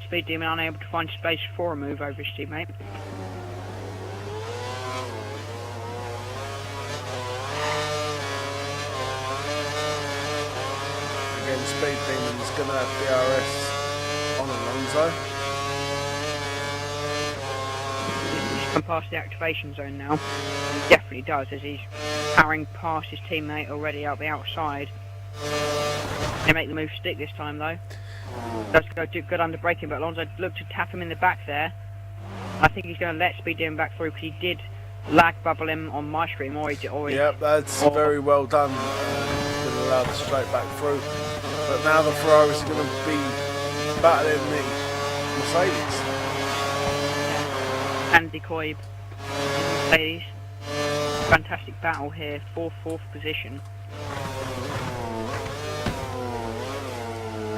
Speed Demon unable to find space for a move over his teammate. Again, Speed Demon's going to have DRS on Alonso. Come past the activation zone now. He definitely does, as he's powering past his teammate already out the outside. They make the move stick this time though. Does go do good under braking, but Alonso looked to tap him in the back there. I think he's going to let Speed Demon back through, because he did lag bubble him on my stream, or he did. Yep, that's very well done. The allowed to straight back through. But now the Ferraris are going to be battling the Mercedes. Andy Coib, Mercedes. Fantastic battle here for 4th position.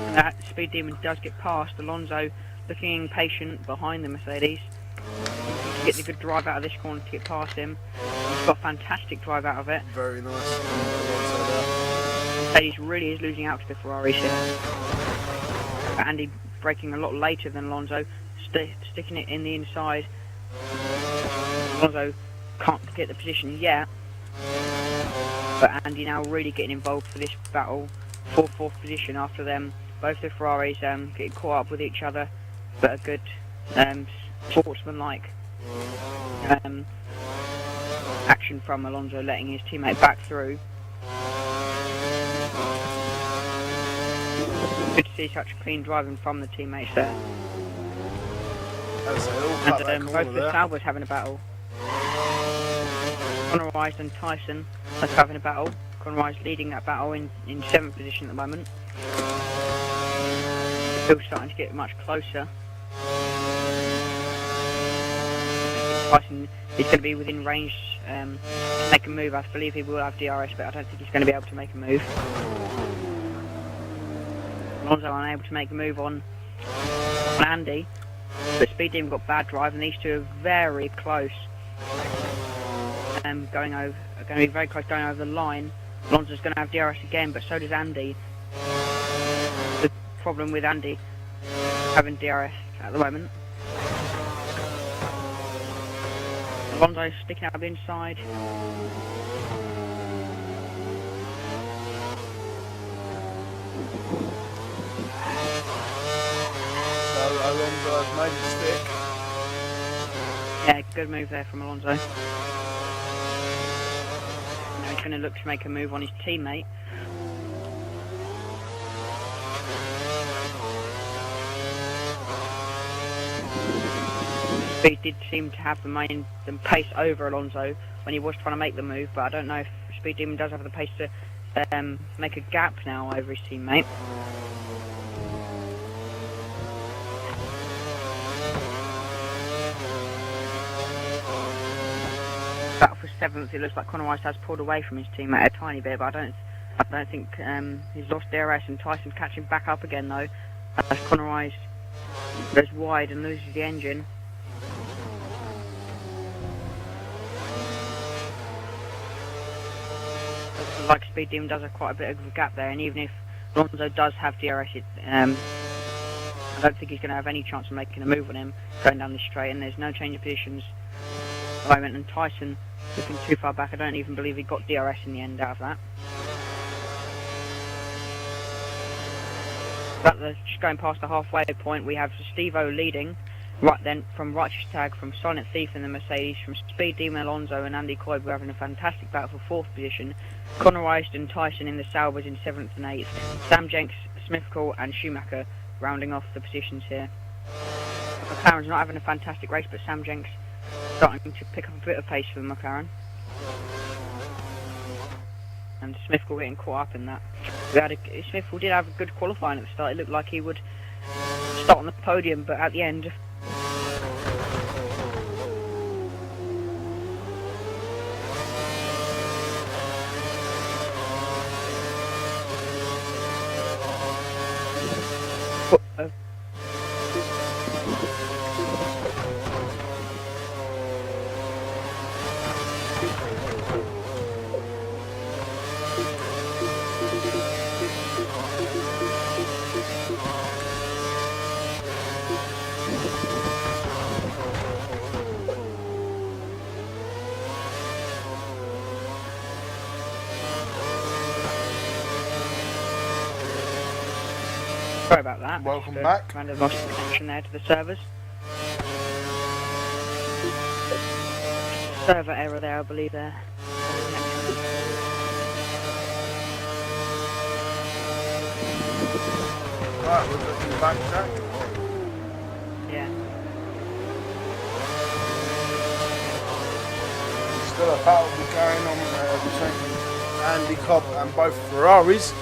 And that Speed Demon does get past Alonso, looking impatient behind the Mercedes. To get the good drive out of this corner to get past him. He's got a fantastic drive out of it. Very nice. Alonso there. Mercedes really is losing out to the Ferraris here. But Andy braking a lot later than Alonso, sticking it in the inside. Alonso can't get the position yet, but Andy now really getting involved for this battle for 4th position after them. Both the Ferraris getting caught up with each other, but a good sportsman-like action from Alonso, letting his teammate back through. Good to see such clean driving from the teammates there. And both the Saubers having a battle. Conor Wise and Tyson are having a battle. Conor Wise leading that battle in 7th position at the moment. The field's starting to get much closer. Tyson is going to be within range to make a move. I believe he will have DRS, but I don't think he's going to be able to make a move. Alonso unable to make a move on Andy, but Speed Demon got bad drive, and these two are very close. Going to be very close going over the line. Alonso's going to have DRS again, but so does Andy. The problem with Andy having DRS at the moment. Alonso's sticking out the inside. Alonso has made a stick. Yeah, good move there from Alonso. Now he's going to look to make a move on his teammate. Speed did seem to have the pace over Alonso when he was trying to make the move, but I don't know if Speed Demon does have the pace to make a gap now over his teammate. Battle for 7th, it looks like Conor Wise has pulled away from his teammate a tiny bit, but I don't think he's lost DRS, and Tyson's catching back up again though, as Conor Wise goes wide and loses the engine. Looks like Speed Demon does have quite a bit of a gap there, and even if Alonso does have DRS, I don't think he's going to have any chance of making a move on him going down this straight, and there's no change of positions at the moment, and Tyson looking too far back. I don't even believe he got DRS in the end out of that. But just going past the halfway point, we have Steve-O leading, right then from Righteous Tag, from Silent Thief in the Mercedes, from Speed Demon Alonso and Andy Coib. We're having a fantastic battle for 4th position. Conor Wise and Tyson in the Saubers in 7th and 8th. Sam Jenks, Smithcourt and Schumacher rounding off the positions here. McLaren's not having a fantastic race, but Sam Jenks starting to pick up a bit of pace for the McLaren. And Smithcourt getting caught up in that. Smithcourt did have a good qualifying at the start. It looked like he would start on the podium, but at the end, sorry about that. Welcome back. Kind of lost connection there to the servers. Server error there, I believe there. Right, we're looking back, Jack. Yeah. Still a battle going on between Andy Cobb and both Ferraris.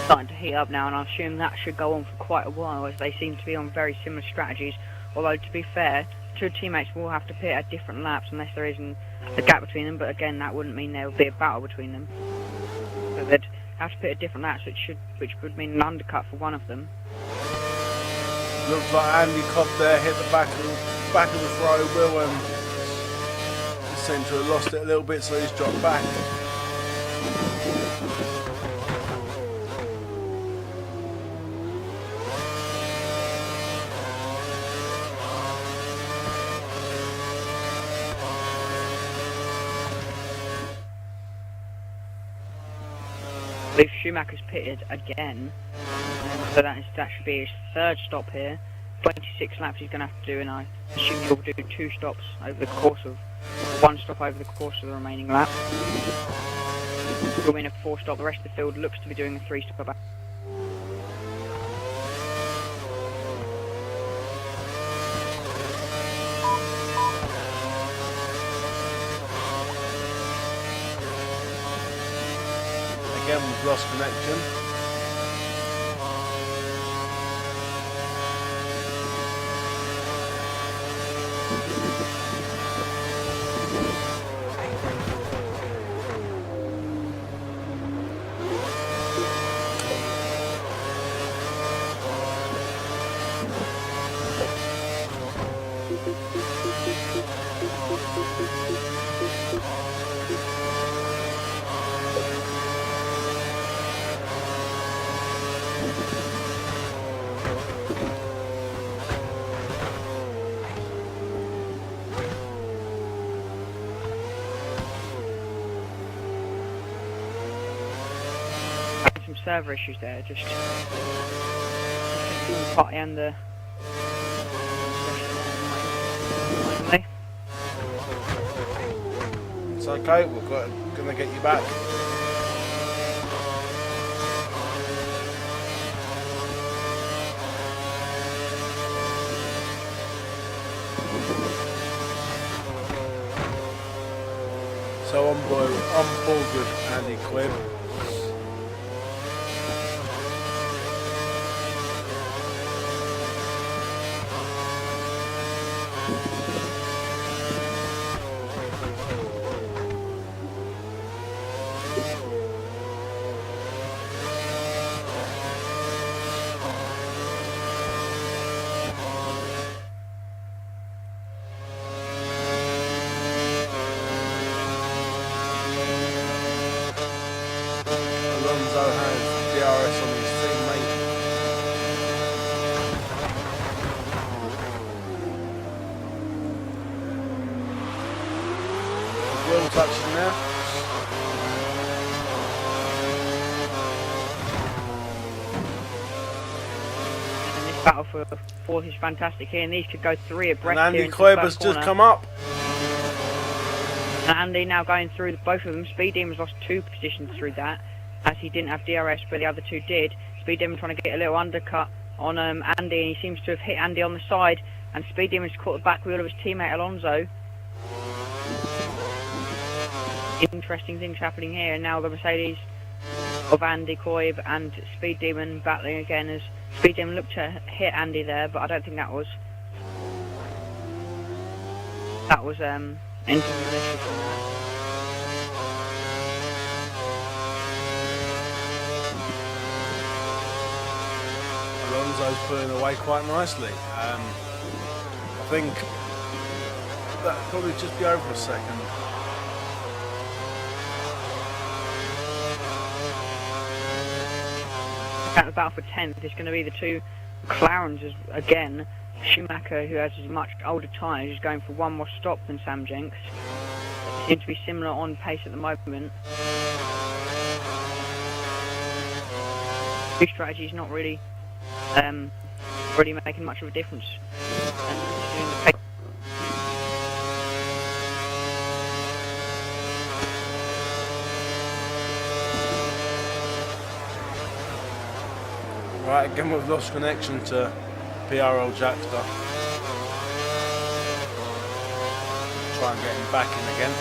Starting to heat up now, and I assume that should go on for quite a while, as they seem to be on very similar strategies. Although, to be fair, two teammates will have to pit at different laps unless there isn't a gap between them, but again, that wouldn't mean there would be a battle between them. So they'd have to pit at different laps, which would mean an undercut for one of them. Looks like Andy Cobb there hit the back of the Ferrari wheel and seemed to have lost it a little bit, so he's dropped back. I believe Schumacher's pitted again, so that should be his third stop here. 26 laps he's going to have to do, and I assume he'll do 2 stops over the course of 1 stop over the course of the remaining lap. He'll win a 4 stop. The rest of the field looks to be doing a 3 stop back. Again, we've lost connection. Some server issues there, just party and the It's okay, we're gonna get you back. So on board with Andy Quinn. Alonso has DRS on his teammate. Wheel touching now. and this battle for 4th is fantastic here, and these could go 3 abreast And here Andy into the Quinn first has just corner. come up. And Andy now going through both of them. Speed Demon's lost 2 positions through that, as he didn't have DRS, but the other 2 did. Speed Demon trying to get a little undercut on Andy, and he seems to have hit Andy on the side, and Speed Demon's caught the back wheel of his teammate Alonso. Interesting things happening here, and now the Mercedes of Andy Coib and Speed Demon battling again, as Speed Demon looked to hit Andy there, but I don't think that was anything malicious from that. Alonso's pulling away quite nicely. I think that'll probably just be over a second. At the battle for 10th is going to be the 2 McLarens again. Schumacher, who has as much older tyres, is going for 1 more stop than Sam Jenks. They seem to be similar on pace at the moment. New strategy is not really making much of a difference. Right, again we've lost connection to PRL Jackster. Try and get him back in again.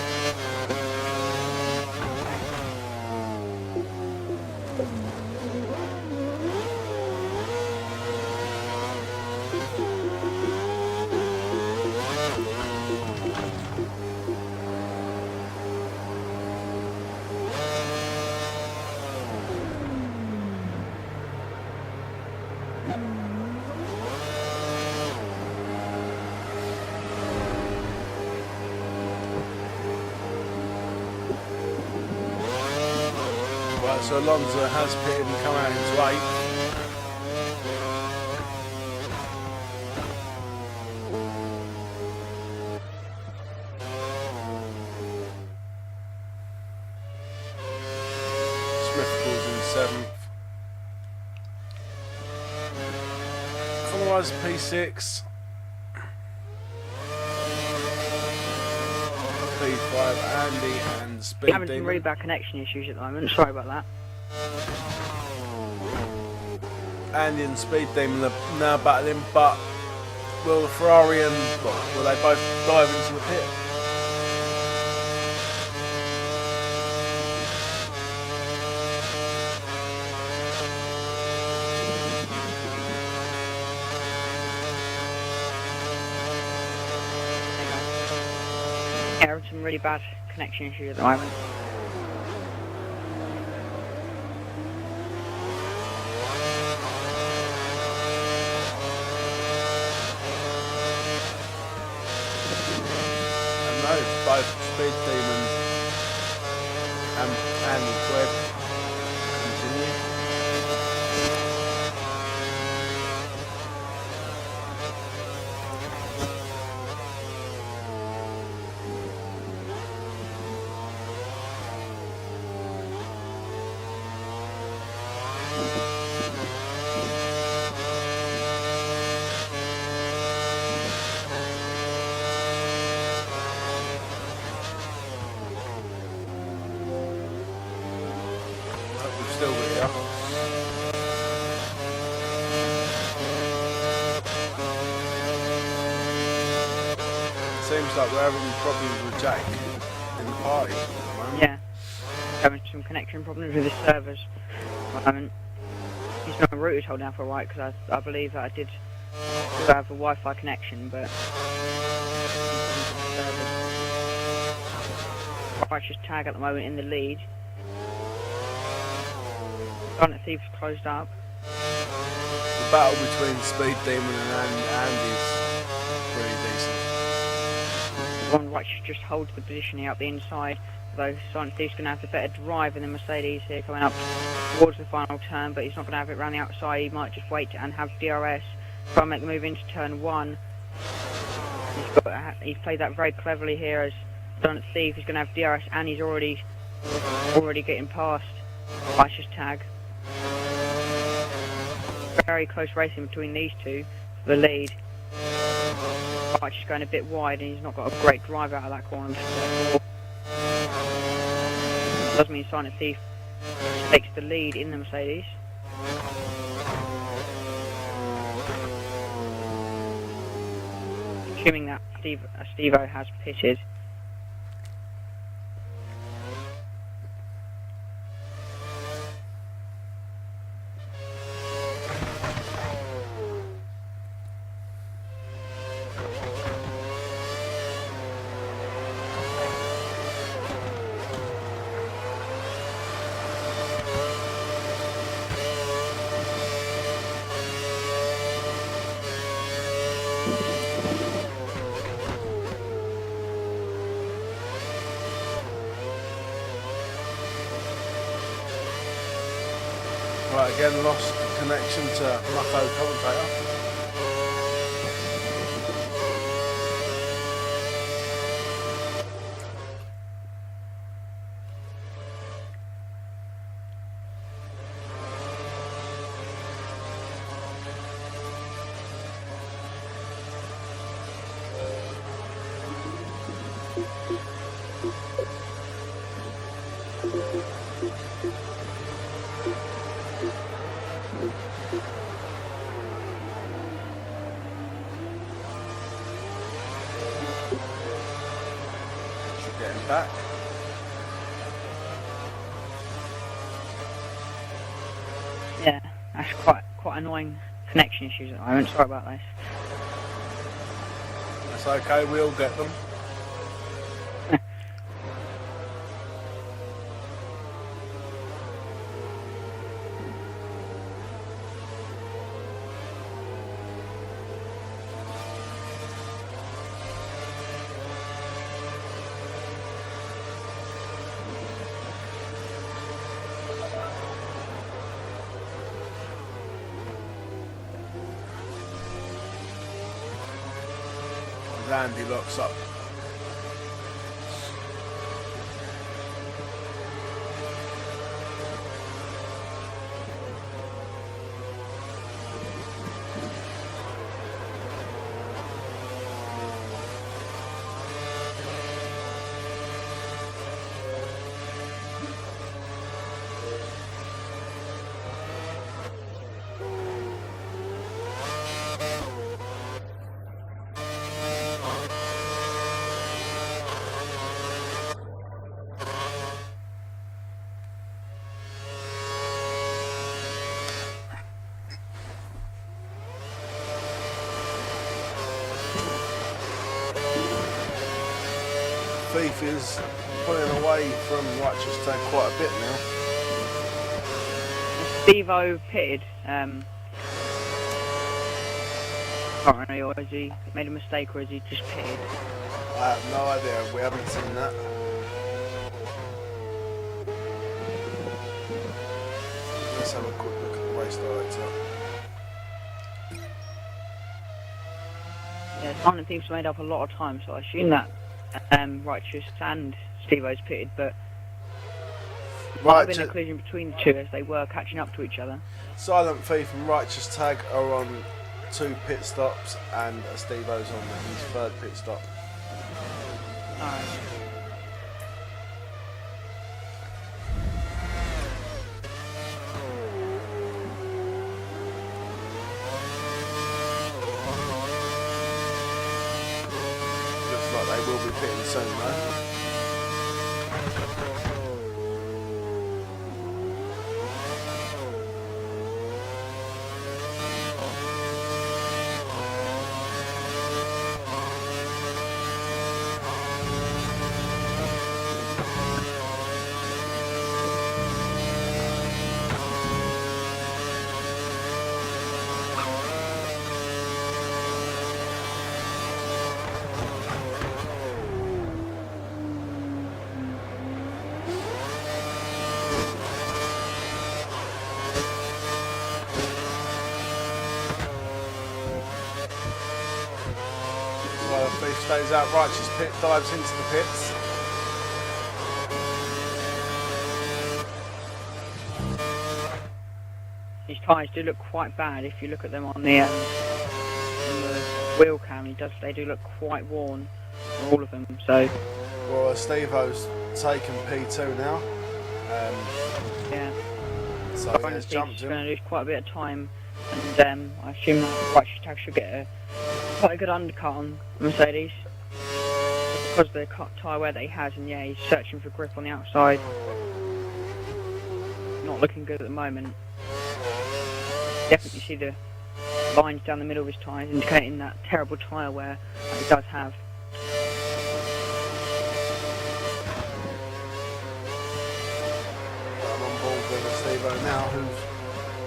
Right, so Alonso has pitted and come out into 8th. Smith goes in 7th. Otherwise, P6. P5, Andy and Speed We're having some Demon. really bad connection issues at the moment. Sorry about that. Andy and Speed Demon are now battling, but will the Ferrari and will they both dive into the pit? Yeah, having some really bad connection issues at the moment. And no, both Speed Demon and Andy Webb continue. We've still got it up. Seems like we're having problems with Jake in the party at the moment. Yeah, having some connection problems with his servers at the moment. He's not routed hold down for a while because I believe that I did have a Wi-Fi connection, but righteous tag at the moment in the lead. Silent Thief's closed up. The battle between Speed Demon and Andy's pretty decent. One righteous just holds the position here up the inside, although Silent Thief's going to have the better drive in the Mercedes here coming up towards the final turn, but he's not going to have it around the outside. He might just wait and have DRS try and make the move into turn 1. He's played that very cleverly here as Silent Thief is going to have DRS and he's already getting past righteous tag. Very close racing between these two for the lead. Righteous going a bit wide and he's not got a great drive out of that corner. Does mean Silent Thief takes the lead in the Mercedes. Assuming that Steve-O has pitted. Right, again lost connection to Muffo commentator. Getting back. Yeah, that's quite annoying connection issues at the moment. Sorry about this. That's okay, we'll get them. if Andy locks up. Thief is pulling away from Righteous Tag quite a bit now. Steve-O pitted. Can't remember, has he made a mistake or has he just pitted? I have no idea, we haven't seen that. Let's have a quick look at the race director. Yeah, Silent Thief's made up a lot of time, so I assume that Righteous and Steve-O's pitted, but might have been a collision between the two as they were catching up to each other. Silent Thief and Righteous Tag are on 2 pit stops, and Steve-O's on his 3rd pit stop. Alright. Looks like they will be pitting soon though. Thief stays out, Righteous Pit dives into the pits. His tyres do look quite bad if you look at them on the wheel cam. They do look quite worn, all of them. So, well, Steve-O's taken P2 now. yeah. So he has jumped He's him. going to lose quite a bit of time, and I assume that Righteous Tag should get quite a good undercut on Mercedes because of the tyre wear that he has, and yeah, he's searching for grip on the outside. Not looking good at the moment. Definitely see the lines down the middle of his tyres indicating that terrible tyre wear that he does have. I'm on board with Steve-O now, who's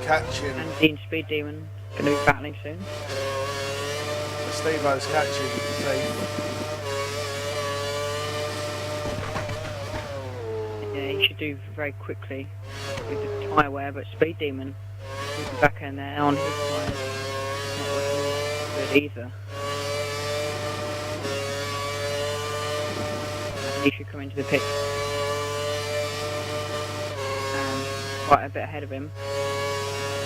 catching. And Dean Speed Demon going to be battling soon. Steve-O's catching Thief. Yeah, he should do very quickly with the tyre wear, but Speed Demon will be back in there on his tyres. Not looking good either. He should come into the pit. And quite a bit ahead of him.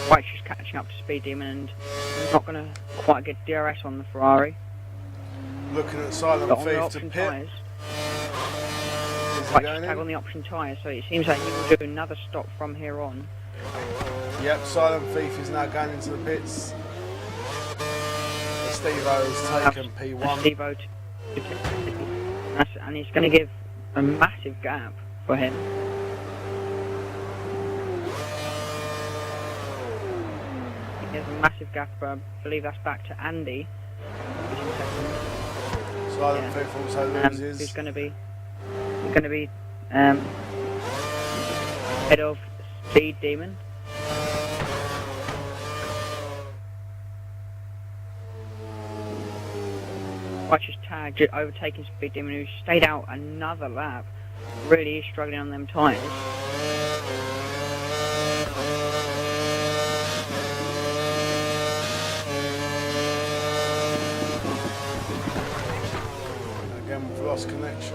White's just catching up to Speed Demon and not going to quite get DRS on the Ferrari. Looking at Silent But on the Thief to option pit. tyres, Is he White's going tag in? on the option tyres, so it seems like he will do another stop from here on. Yep, Silent Thief is now going into the pits. Steve-O has taken P1. Steve-O and it's going to give a massive gap for him. He has a massive gap, but I believe that's back to Andy. Silent Yeah. Thief also loses. Who's going to be head of Speed Demon. Righteous Tag overtaking Speed Demon, who stayed out another lap. Really is struggling on them tyres. lost connection.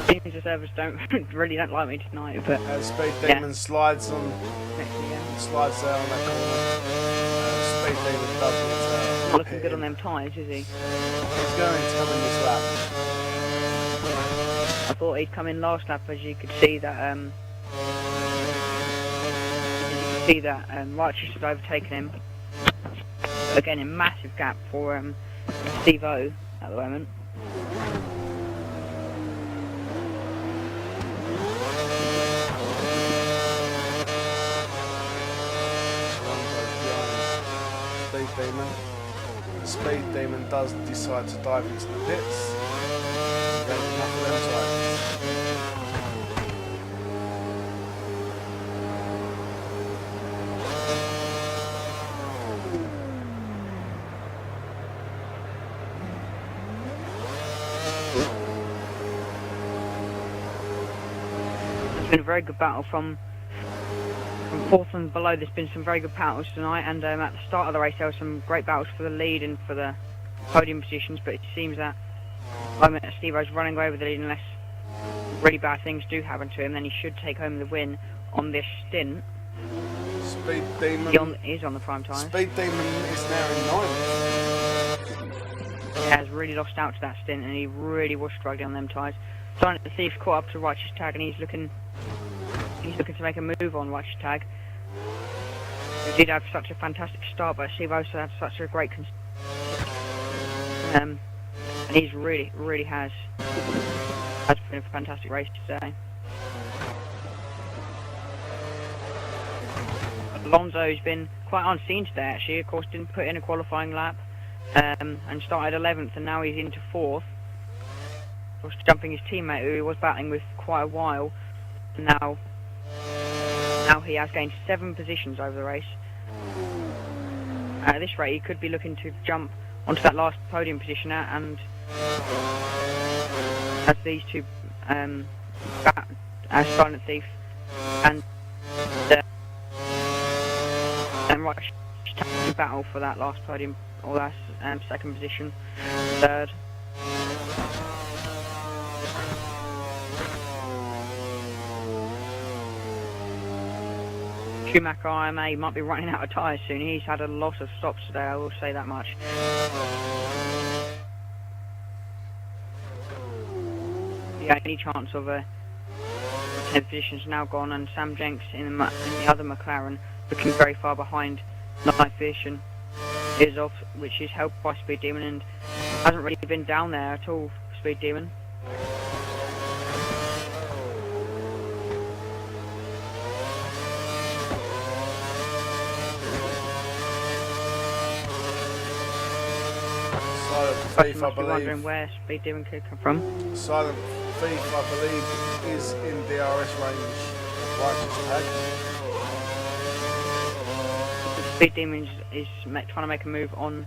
Seems the servers don't like me tonight, but As Speed Yeah. Demon slides on, next to you. slides there on that corner. Speed Demon doesn't. Not looking hit good on him. them tyres, is he? He's going to come in this lap. I thought he'd come in last lap, as you could see that Righteous had overtaken him. Again, a massive gap for Steve O at the moment. Speed Demon. Speed Demon does decide to dive into the pits. He's had enough of them tyres. It's been a very good battle from fourth and below. There's been some very good battles tonight, and at the start of the race there were some great battles for the lead and for the podium positions, but it seems that Steve O's running away with the lead unless really bad things do happen to him. Then he should take home the win on this stint. Speed Demon. He is on the prime time. Speed Demon is now in ninth. He has really lost out to that stint, and he really was struggling on them tyres. Silent the Thief's caught up to Righteous Tag, and he's looking to make a move on Righteous Tag. He did have such a fantastic start, but Steve also had such a great and he's really has been a fantastic race today. Alonso's been quite unseen today actually. Of course, didn't put in a qualifying lap and started 11th, and now he's into 4th. Of course, jumping his teammate who he was battling with quite a while. Now he has gained 7 positions over the race. At this rate, he could be looking to jump onto that last podium position and as these two, Silent Thief and Righteous Tag battle for that last podium, or that second position, third. Schumacher IMA might be running out of tyres soon. He's had a lot of stops today, I will say that much. The only chance of a 10th position is now gone, and Sam Jenks in the other McLaren looking very far behind Night Vision is off, which is helped by Speed Demon, and hasn't really been down there at all, Speed Demon. Thief, I Must be wondering believe. where Speed Demon could come from. Silent Thief, I believe, is in DRS range. Righteous Tag. Speed Demon is trying to make a move on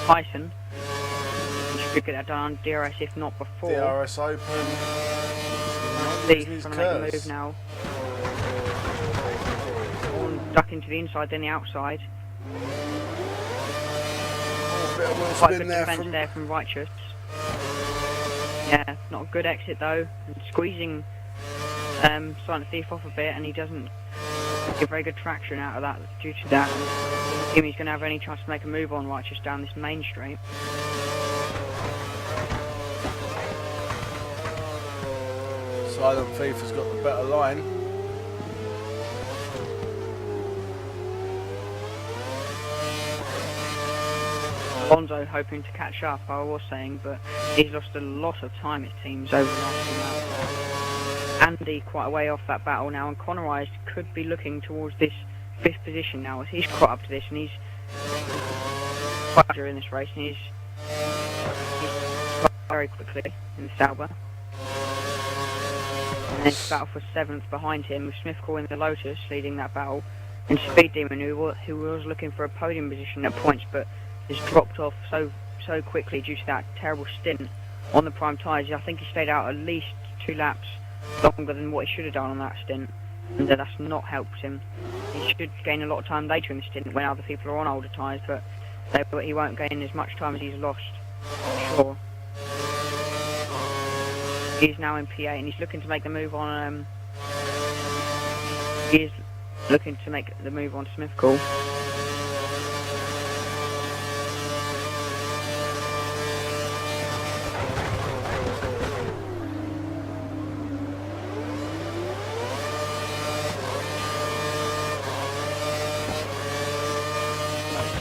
Tyson. He should get that done on DRS, if not before. DRS open. Thief Using his trying to make a curves. move now. Duck into the inside, then the outside. Oh, a bit of wheel Quite spin good there defence from there from Righteous. Yeah, not a good exit though. And squeezing Silent Thief off a bit, and he doesn't get very good traction out of that due to that. If he's going to have any chance to make a move on Righteous down this main straight. Silent Thief has got the better line. Alonso hoping to catch up, I was saying, but he's lost a lot of time, it seems, over the last few laps. Andy quite a way off that battle now, and Conroy could be looking towards this 5th position now, as he's caught up to this, and he's quite in this race, and he's very quickly in the Sauber. And then battle for 7th behind him, with Smith calling the Lotus leading that battle. And Speed Demon, who was looking for a podium position at points, but has dropped off so quickly due to that terrible stint on the prime tyres. I think he stayed out at least 2 laps longer than what he should have done on that stint, and that's not helped him. He should gain a lot of time later in the stint when other people are on older tyres, but he won't gain as much time as he's lost, for sure. He is now in P8 and he's looking to make the move on. He is looking to make the move on Smith Call.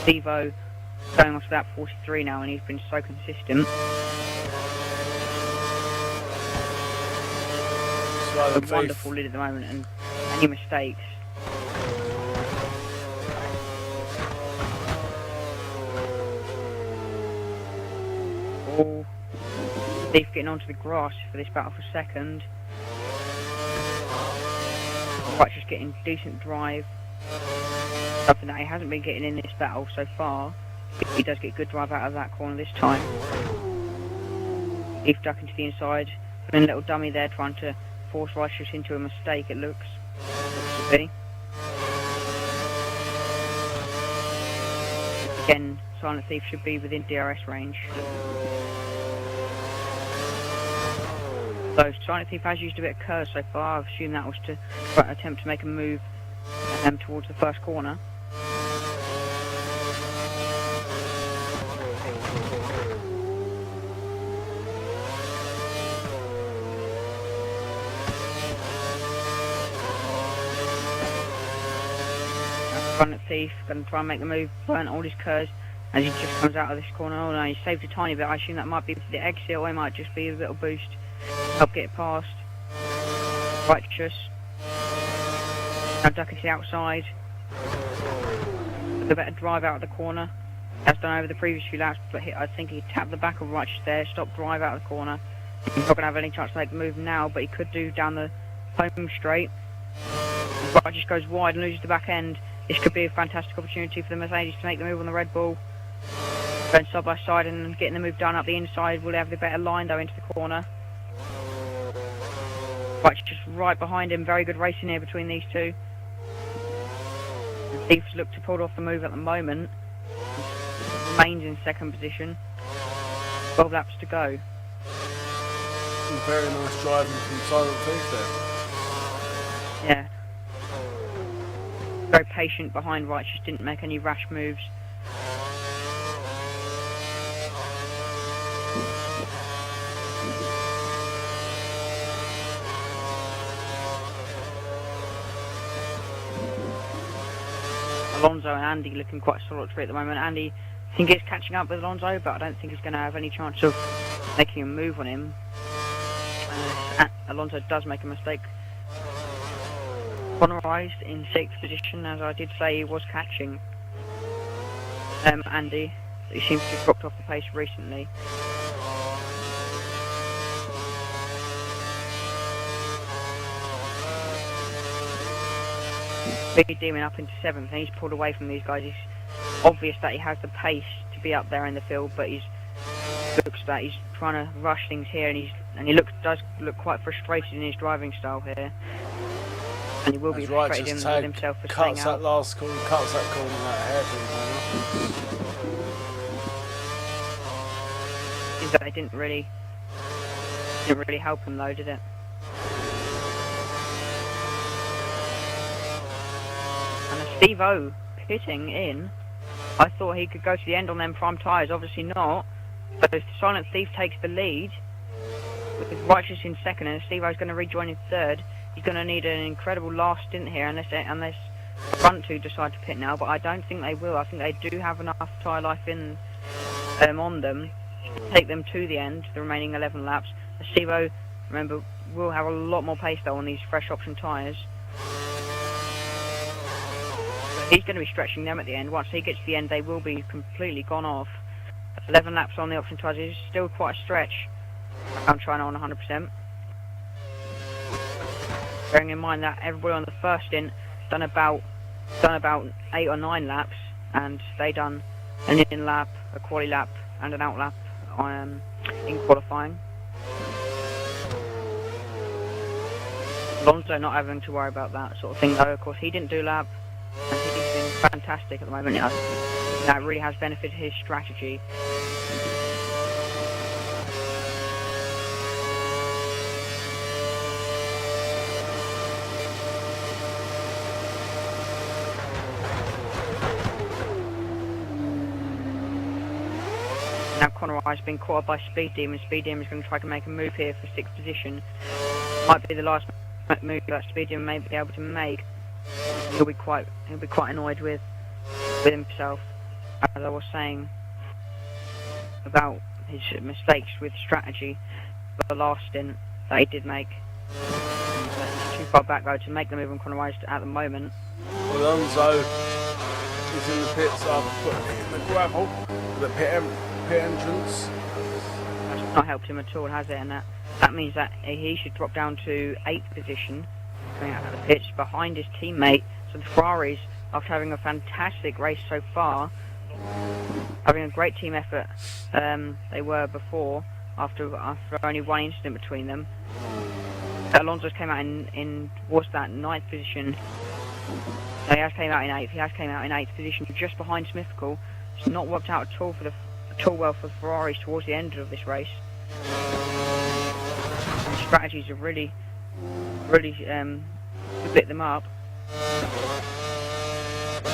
Steve-O going off to that 43 now, and he's been so consistent. A wonderful lead at the moment, and any mistakes. Oh, Steve getting onto the grass for this battle for 2nd. Right, just getting decent drive. Something that he hasn't been getting in this battle so far. He does get good drive out of that corner this time. He's ducking to the inside, putting a little dummy there, trying to force Righteous into a mistake, it looks to be. Again, Silent Thief should be within DRS range. So Silent Thief has used a bit of curve so far. I've assumed that was to attempt to make a move towards the first corner. Silent Thief going to try and make the move, burn all his curves as he just comes out of this corner. Oh no, he saved a tiny bit. I assume that might be for the exit, or it might just be a little boost to help get it past. Righteous. Now ducking to the outside. With a better drive out of the corner. That's done over the previous few laps, but I think he tapped the back of Righteous there, stopped drive out of the corner. He's not going to have any chance to make the move now, but he could do down the home straight. Righteous goes wide and loses the back end. This could be a fantastic opportunity for the Mercedes to make the move on the Red Bull. Going side by side and getting the move done up the inside. Will they have the better line though into the corner? Right, just right behind him. Very good racing here between these two. The Thieves look to pull off the move at the moment. Remains in 2nd position. 12 laps to go. Very nice driving from Silent Thief there. Yeah. Very patient behind Righteous, didn't make any rash moves. Alonso and Andy looking quite solitary at the moment. Andy, I think he's catching up with Alonso, but I don't think he's going to have any chance of making a move on him. Alonso does make a mistake. Honorized in 6th position, as I did say he was catching Andy. He seems to have dropped off the pace recently. Speed Demon up into 7th, and he's pulled away from these guys. It's obvious that he has the pace to be up there in the field, but looks like he's trying to rush things here, and he does look quite frustrated in his driving style here. And he will be frustrated with himself for staying out. Cuts that last corner, cuts that corner, that hairpin corner. Is that it didn't really help him though, did it? And a Steve-O pitting in. I thought he could go to the end on them prime tyres, obviously not. So if Silent Thief takes the lead, with Righteous in 2nd, and Steve-O's going to rejoin in 3rd. He's going to need an incredible last stint here unless front two decide to pit now, but I don't think they will. I think they do have enough tyre life in on them to take them to the end, the remaining 11 laps. Steve-O, remember, will have a lot more pace though on these fresh option tyres. But he's going to be stretching them at the end. Once he gets to the end, they will be completely gone off. 11 laps on the option tyres is still quite a stretch. I'm trying on 100%. Bearing in mind that everybody on the first stint done about 8 or 9 laps, and they done an in lap, a quali lap, and an out lap in qualifying. Alonso not having to worry about that sort of thing though. Of course, he didn't do lap, and he's been fantastic at the moment. That really has benefited his strategy. Now Conroy has been caught up by Speed Demon. Speed Demon is going to try to make a move here for 6th position. Might be the last move that Speed Demon may be able to make. He'll be quite annoyed with himself, as I was saying about his mistakes with strategy for the last stint that he did make. Too far back though to make the move on Conroy at the moment. Alonso is in the pits after putting it in the gravel, the pit entrance. That's not helped him at all, has it? And that means that he should drop down to 8th position, coming out of the pits behind his teammate. So the Ferraris, after having a fantastic race so far, having a great team effort, they were before, after only one incident between them. Alonso came out in what's that, 9th position. So he has came out in 8th. He has came out in 8th position, just behind Smithfield. It's not worked out at all well for the Ferraris towards the end of this race. And strategies have really split them up.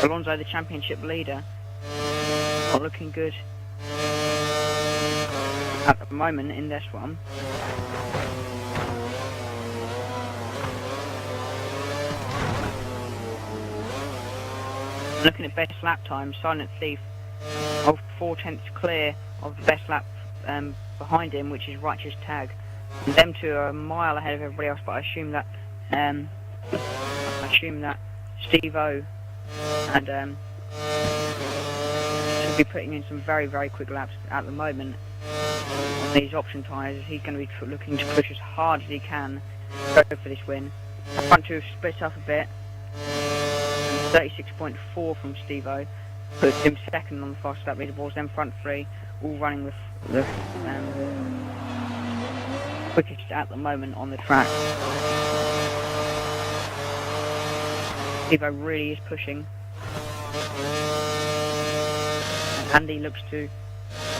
Alonso, the championship leader, not looking good at the moment in this one. Looking at best lap time, Silent Thief of 4/10 clear of the best lap behind him, which is Righteous Tag. And them two are a mile ahead of everybody else, but I assume that Steve-O and should be putting in some very, very quick laps at the moment on these option tyres. He's going to be looking to push as hard as he can to go for this win. The front two have split up a bit. 36.4 from Steve-O puts him second on the fastest lap leaderboards. Then front three all running the quickest at the moment on the track. Steve-O really is pushing. And Andy looks to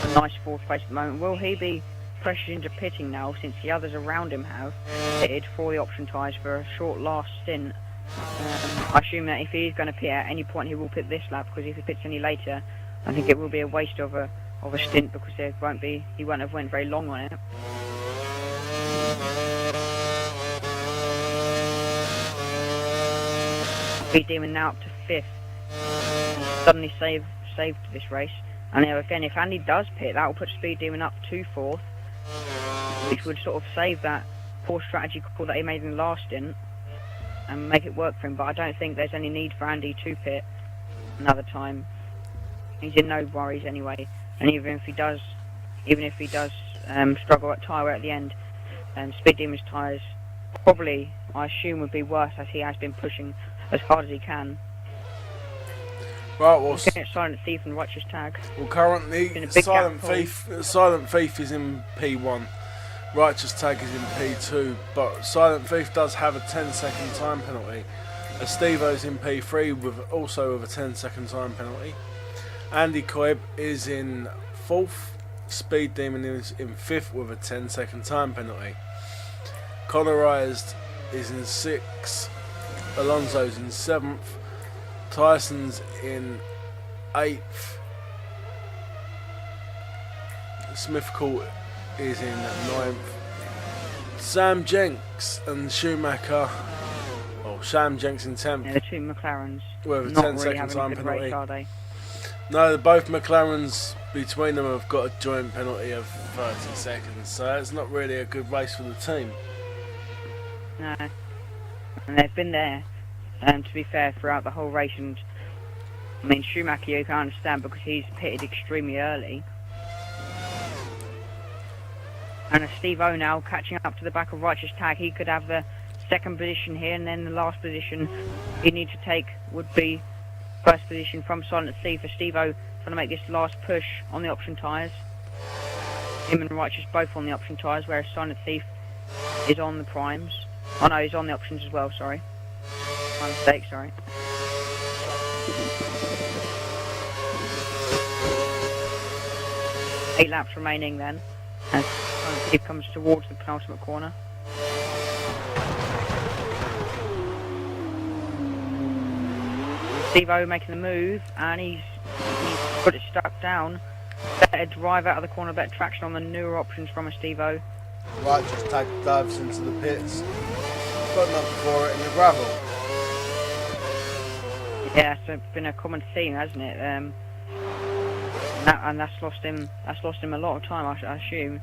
a nice 4th place at the moment. Will he be pressured into pitting now, since the others around him have pitted for the option tyres for a short last stint? I assume that if he is going to pit at any point, he will pit this lap, because if he pits any later, I think it will be a waste of a stint, because he won't have went very long on it. Speed Demon now up to 5th. Suddenly saved this race. And now again, if Andy does pit, that will put Speed Demon up to 4th, which would sort of save that poor strategy call that he made in the last stint and make it work for him. But I don't think there's any need for Andy to pit another time. He's in no worries anyway, and even if he does struggle at tyre at the end, Speed Demon's tyres probably, I assume, would be worse, as he has been pushing as hard as he can. Right, well, looking at Silent Thief and Righteous Tag. Well, currently Silent Thief is in P1. Righteous Tag is in P2, but Silent Thief does have a 10-second time penalty. Steve-O's in P3 also with a 10-second time penalty. Andy Coib is in 4th. Speed Demon is in 5th with a 10-second time penalty. Connorized is in 6th. Alonso's in 7th. Tyson's in 8th. Smithcourt is in 9th. Sam Jenks and Schumacher. Oh, Sam Jenks in 10th. Yeah, the two McLarens with a not 10-second really time a good penalty. race, are they? No, both McLarens between them have got a joint penalty of 30 seconds, so it's not really a good race for the team. No. And they've been there, to be fair, throughout the whole race. And I mean, Schumacher you can understand because he's pitted extremely early. And a Steve O now catching up to the back of Righteous Tag. He could have the second position here, and then the last position he'd need to take would be first position from Silent Thief for Steve O, trying to make this last push on the option tyres. Him and Righteous both on the option tyres, whereas Silent Thief is on the primes. Oh no, he's on the options as well, sorry. My mistake, sorry. Eight laps remaining then, as Silent Thief comes towards the penultimate corner. Steve-O making the move, and he's got it stuck down. Better drive out of the corner, better traction on the newer options from a Steve-O. Righteous Tag dives into the pits. Got up for it in the gravel. Yeah, it's been a common theme, hasn't it? And that's lost him a lot of time, I assume.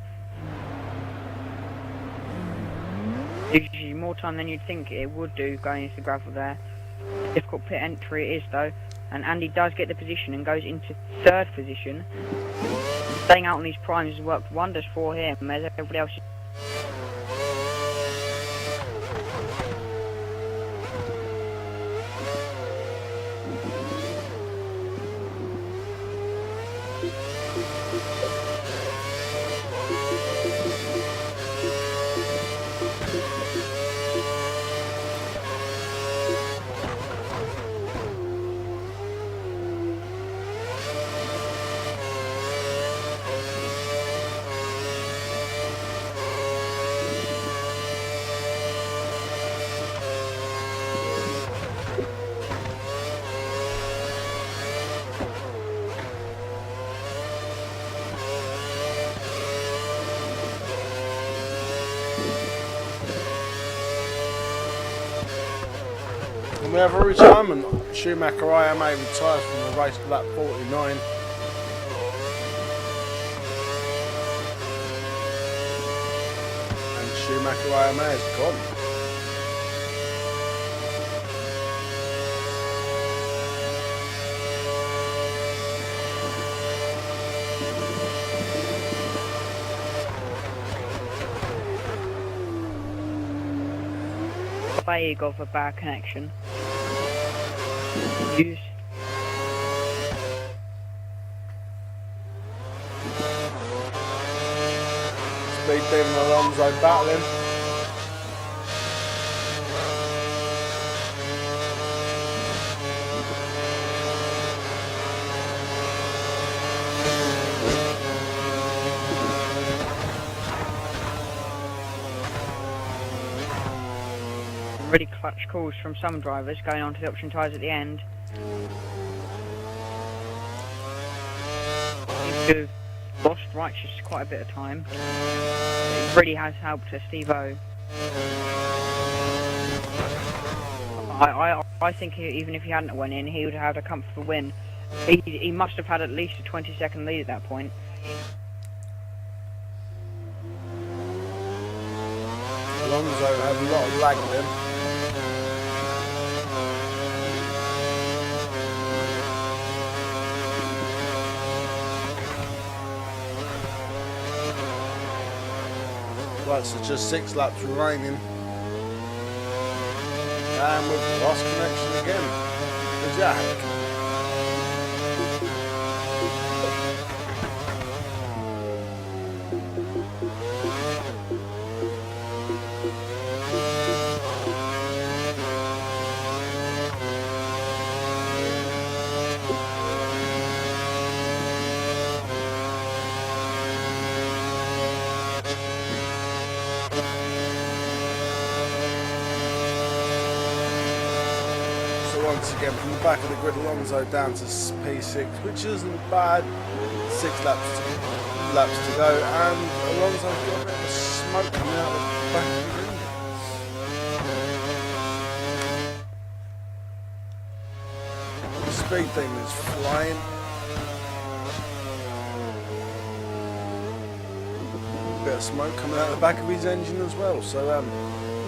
Usually more time than you'd think it would do going into the gravel there. Difficult pit entry it is though, and Andy does get the position and goes into third position. Staying out on these primes has worked wonders for him as everybody else. We have a retirement. Schumacher IMA retires from the race to lap 49. And Schumacher IMA is gone. Vague of a bad connection. Use. Speed Demon Alonso battling. Really clutch calls from some drivers going on to the option tyres at the end. Seems to have lost Righteous quite a bit of time. It really has helped Steve-O. I think even if he hadn't went in, he would have had a comfortable win. He must have had at least a 20-second lead at that point. Alonso had a lot of lag with him. Right, so just 6 laps remaining. And we've lost connection again. The Jack. Once again from the back of the grid, Alonso down to P6, which isn't bad. 6 laps to go, and Alonso's got a bit of smoke coming out of the back of the grid. The speed demon is flying. A bit of smoke coming out of the back of his engine as well. So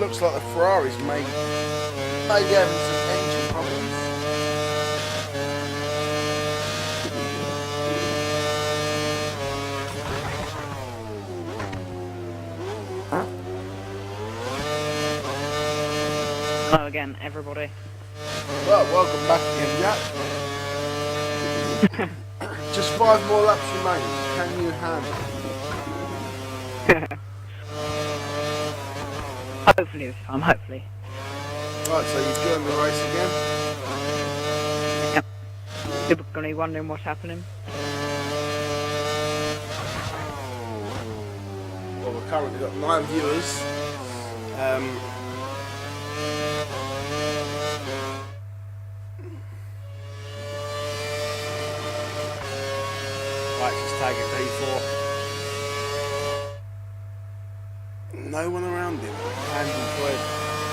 looks like the Ferraris may be having some engine problems. Hello again, everybody. Well, welcome back again, Jack. Just 5 more laps remaining. Can you handle it? Hopefully this time, hopefully. Right, so you've joined the race again. Yep. People are going to be wondering what's happening. Well, we've currently got 9 viewers. Right, just tagging P4. No one around him. And employed.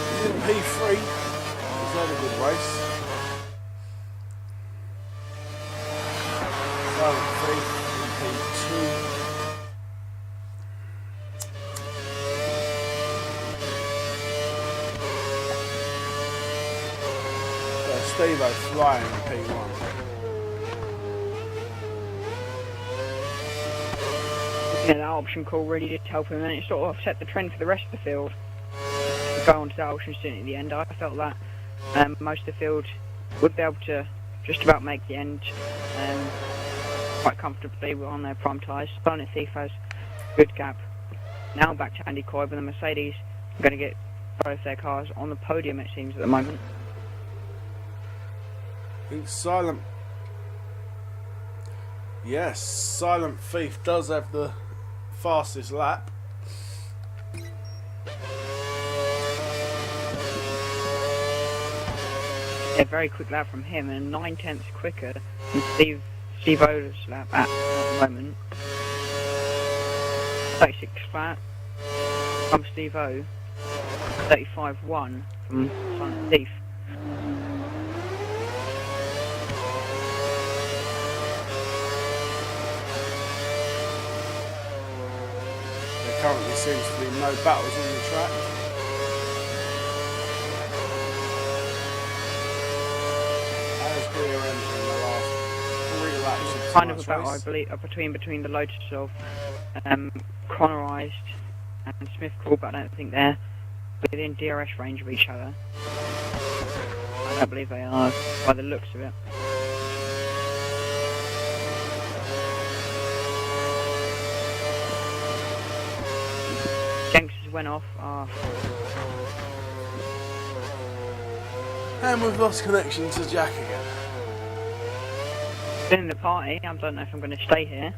He's in P3. He's had a good race. Silent Thief in P2. Steve-O flying in P1. Yeah, that option call really did help him, and it sort of set the trend for the rest of the field. To go on to that option soon at the end, I felt that most of the field would be able to just about make the end quite comfortably on their prime tyres. Silent Thief has good gap. Now back to Andy Coy, but the Mercedes are going to get both their cars on the podium, it seems, at the moment. I think Silent... Yes, Silent Thief does have the fastest lap. A very quick lap from him, and 9/10 quicker than Steve-O's lap at the moment. 36 flat from Steve-O, 35.1 from Silent Thief. There currently seems to be no battles on the track. Kind of a battle, I believe, between the Lotus of Connorized and Smith Cool, but I don't think they're within DRS range of each other. I don't believe they are, by the looks of it. Jenks went off. And we've lost connection to Jack again. Been in the party, I don't know if I'm going to stay here.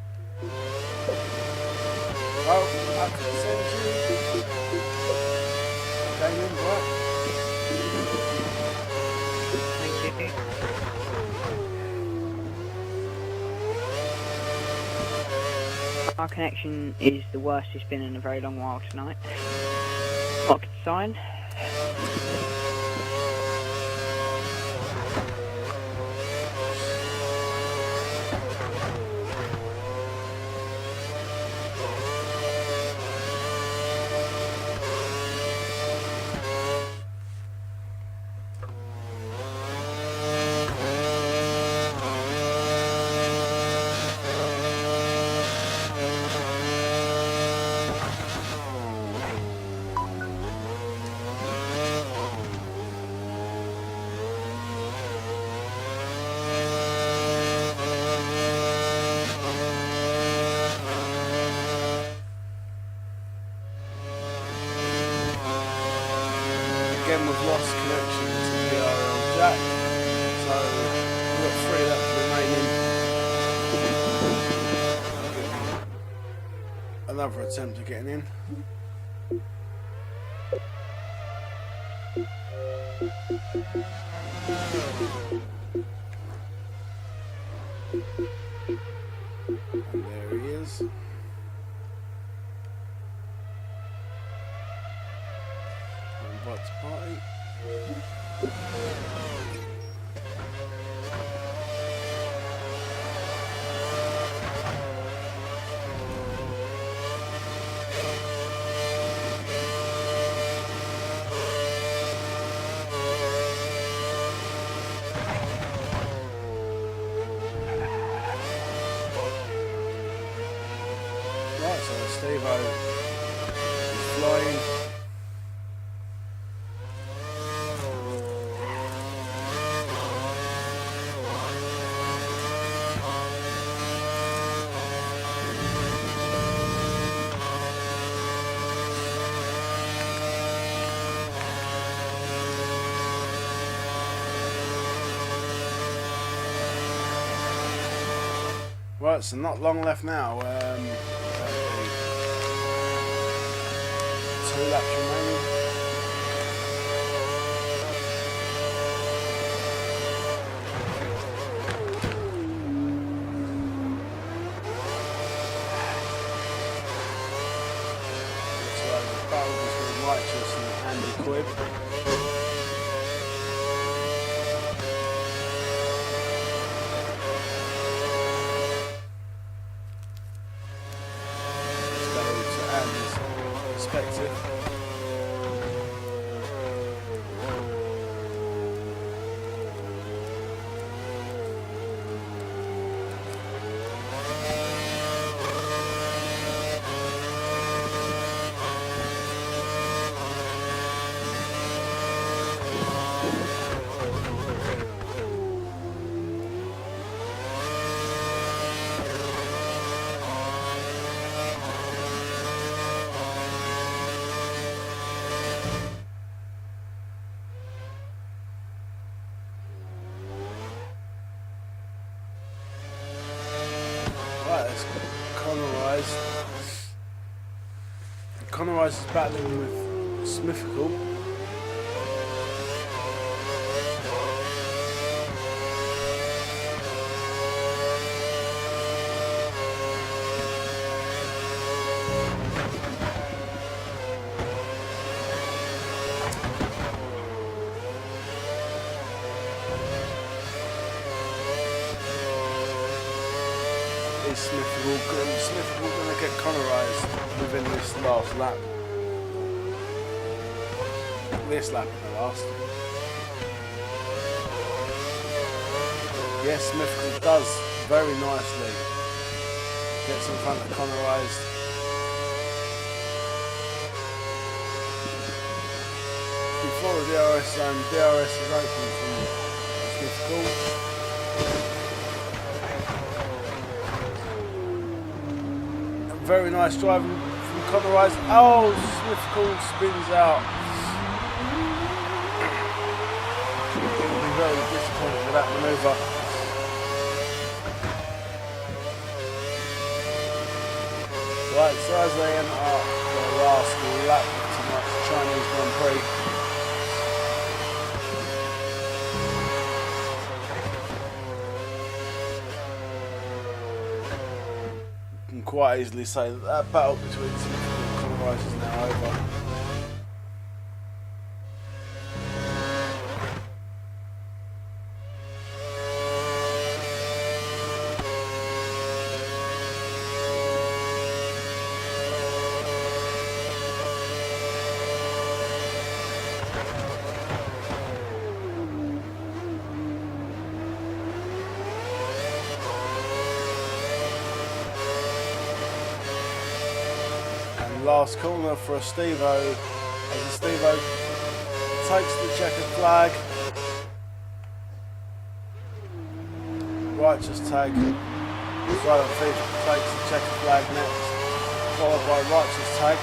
Oh, I have to send you. Damien, what? Thank you. Our connection is the worst it's been in a very long while tonight. Not a good sign. Again, we've lost connection to XRL Jack, so we've got 3 laps remaining. Another attempt at getting in. And there he is. Invite to party. Right, so Steve-O is flying. Right, so not long left now. 2 laps remaining. Looks like the battle between Righteous and Andy Quibb. Perspective. Right, that's Connor Rice is battling with Smithical. Smithical going to get Connorized within this last lap. This lap in the last. Yes, Smithical does very nicely. Gets in front of Connorized. Before the DRS zone, DRS is open from Smithical. Very nice driving from Connorized. Oh, Smithical spins out. He'll be very disappointed with that manoeuvre. Right, so as they enter the last lap of tonight's Chinese Grand Prix. Quite easily say that battle between Smithical and Connorized is now over. Last corner for a Steve-O, as a Steve-O takes the checkered flag. Righteous tag, Silent Thief takes the checkered flag next, followed by Righteous tag.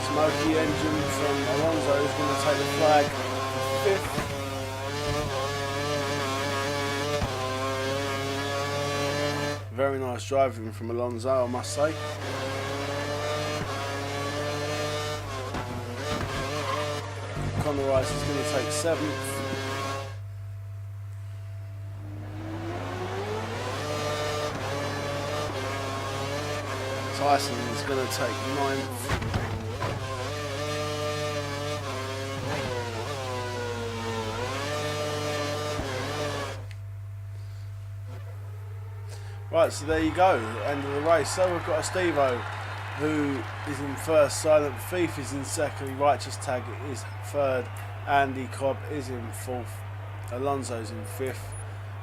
Smoky engine from Alonso is going to take the flag fifth. Very nice driving from Alonso, I must say. Connor Rice is going to take seventh. Tyson is going to take ninth. Right, so there you go, end of the race. So we've got a Steve-O who is in first, Silent Thief is in second, Righteous Tag is third, Andy Cobb is in fourth, Alonso's in fifth,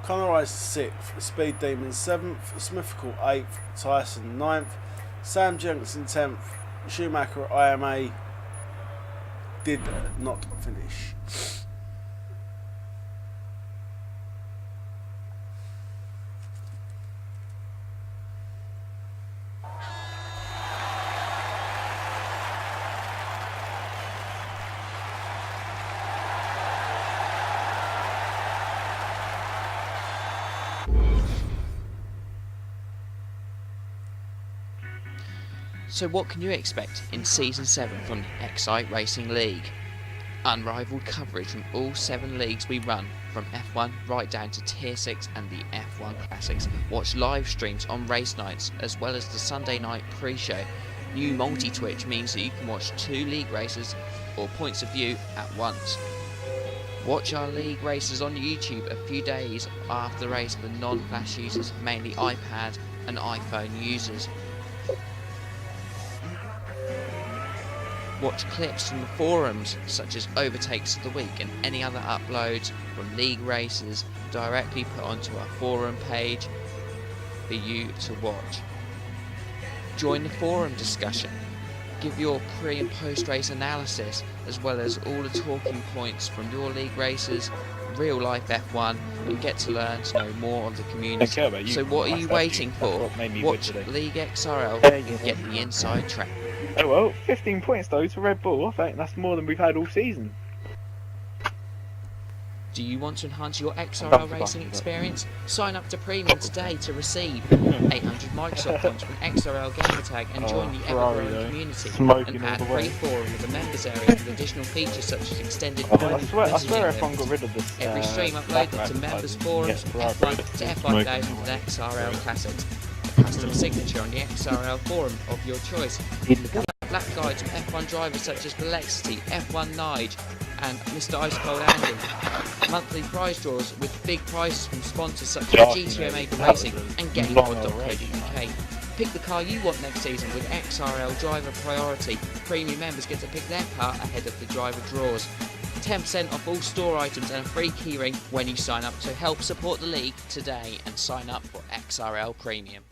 Connorized sixth, Speed Demon seventh, Smithical eighth, Tyson ninth, Sam Jensen 10th, Schumacher at IMA did not finish. So what can you expect in Season 7 from the Excite Racing League? Unrivaled coverage from all 7 leagues we run, from F1 right down to Tier 6 and the F1 Classics. Watch live streams on race nights as well as the Sunday night pre-show. New multi-twitch means that you can watch 2 league races or points of view at once. Watch our league races on YouTube a few days after the race for non-Flash users, mainly iPad and iPhone users. Watch clips from the forums such as overtakes of the week and any other uploads from league races directly put onto our forum page for you to watch. Join the forum discussion. Give your pre and post race analysis as well as all the talking points from your league races, real life F1, and get to learn to know more of the community. So what are you waiting for? Watch League XRL and get the inside track. Oh well, 15 points though to Red Bull. I think that's more than we've had all season. Do you want to enhance your XRL racing experience? Sign up to Premium today to receive 800 Microsoft points from XRL Gamertag and join the ever-growing community. And add free forum with a members area with additional features such as extended private I swear messaging F1 got links. rid of this. Every stream uploaded to members forums, F1 to F5000 and XRL Classics. A custom signature on the XRL forum of your choice. Black guides from F1 drivers such as Velexity, F1 Nige and Mr Ice Cold Andy. Monthly prize draws with big prizes from sponsors such as GT Omega Racing and GamePod.co.uk. Pick the car you want next season with XRL Driver Priority. Premium members get to pick their car ahead of the driver draws. 10% off all store items and a free keyring when you sign up. So help support the league today and sign up for XRL Premium.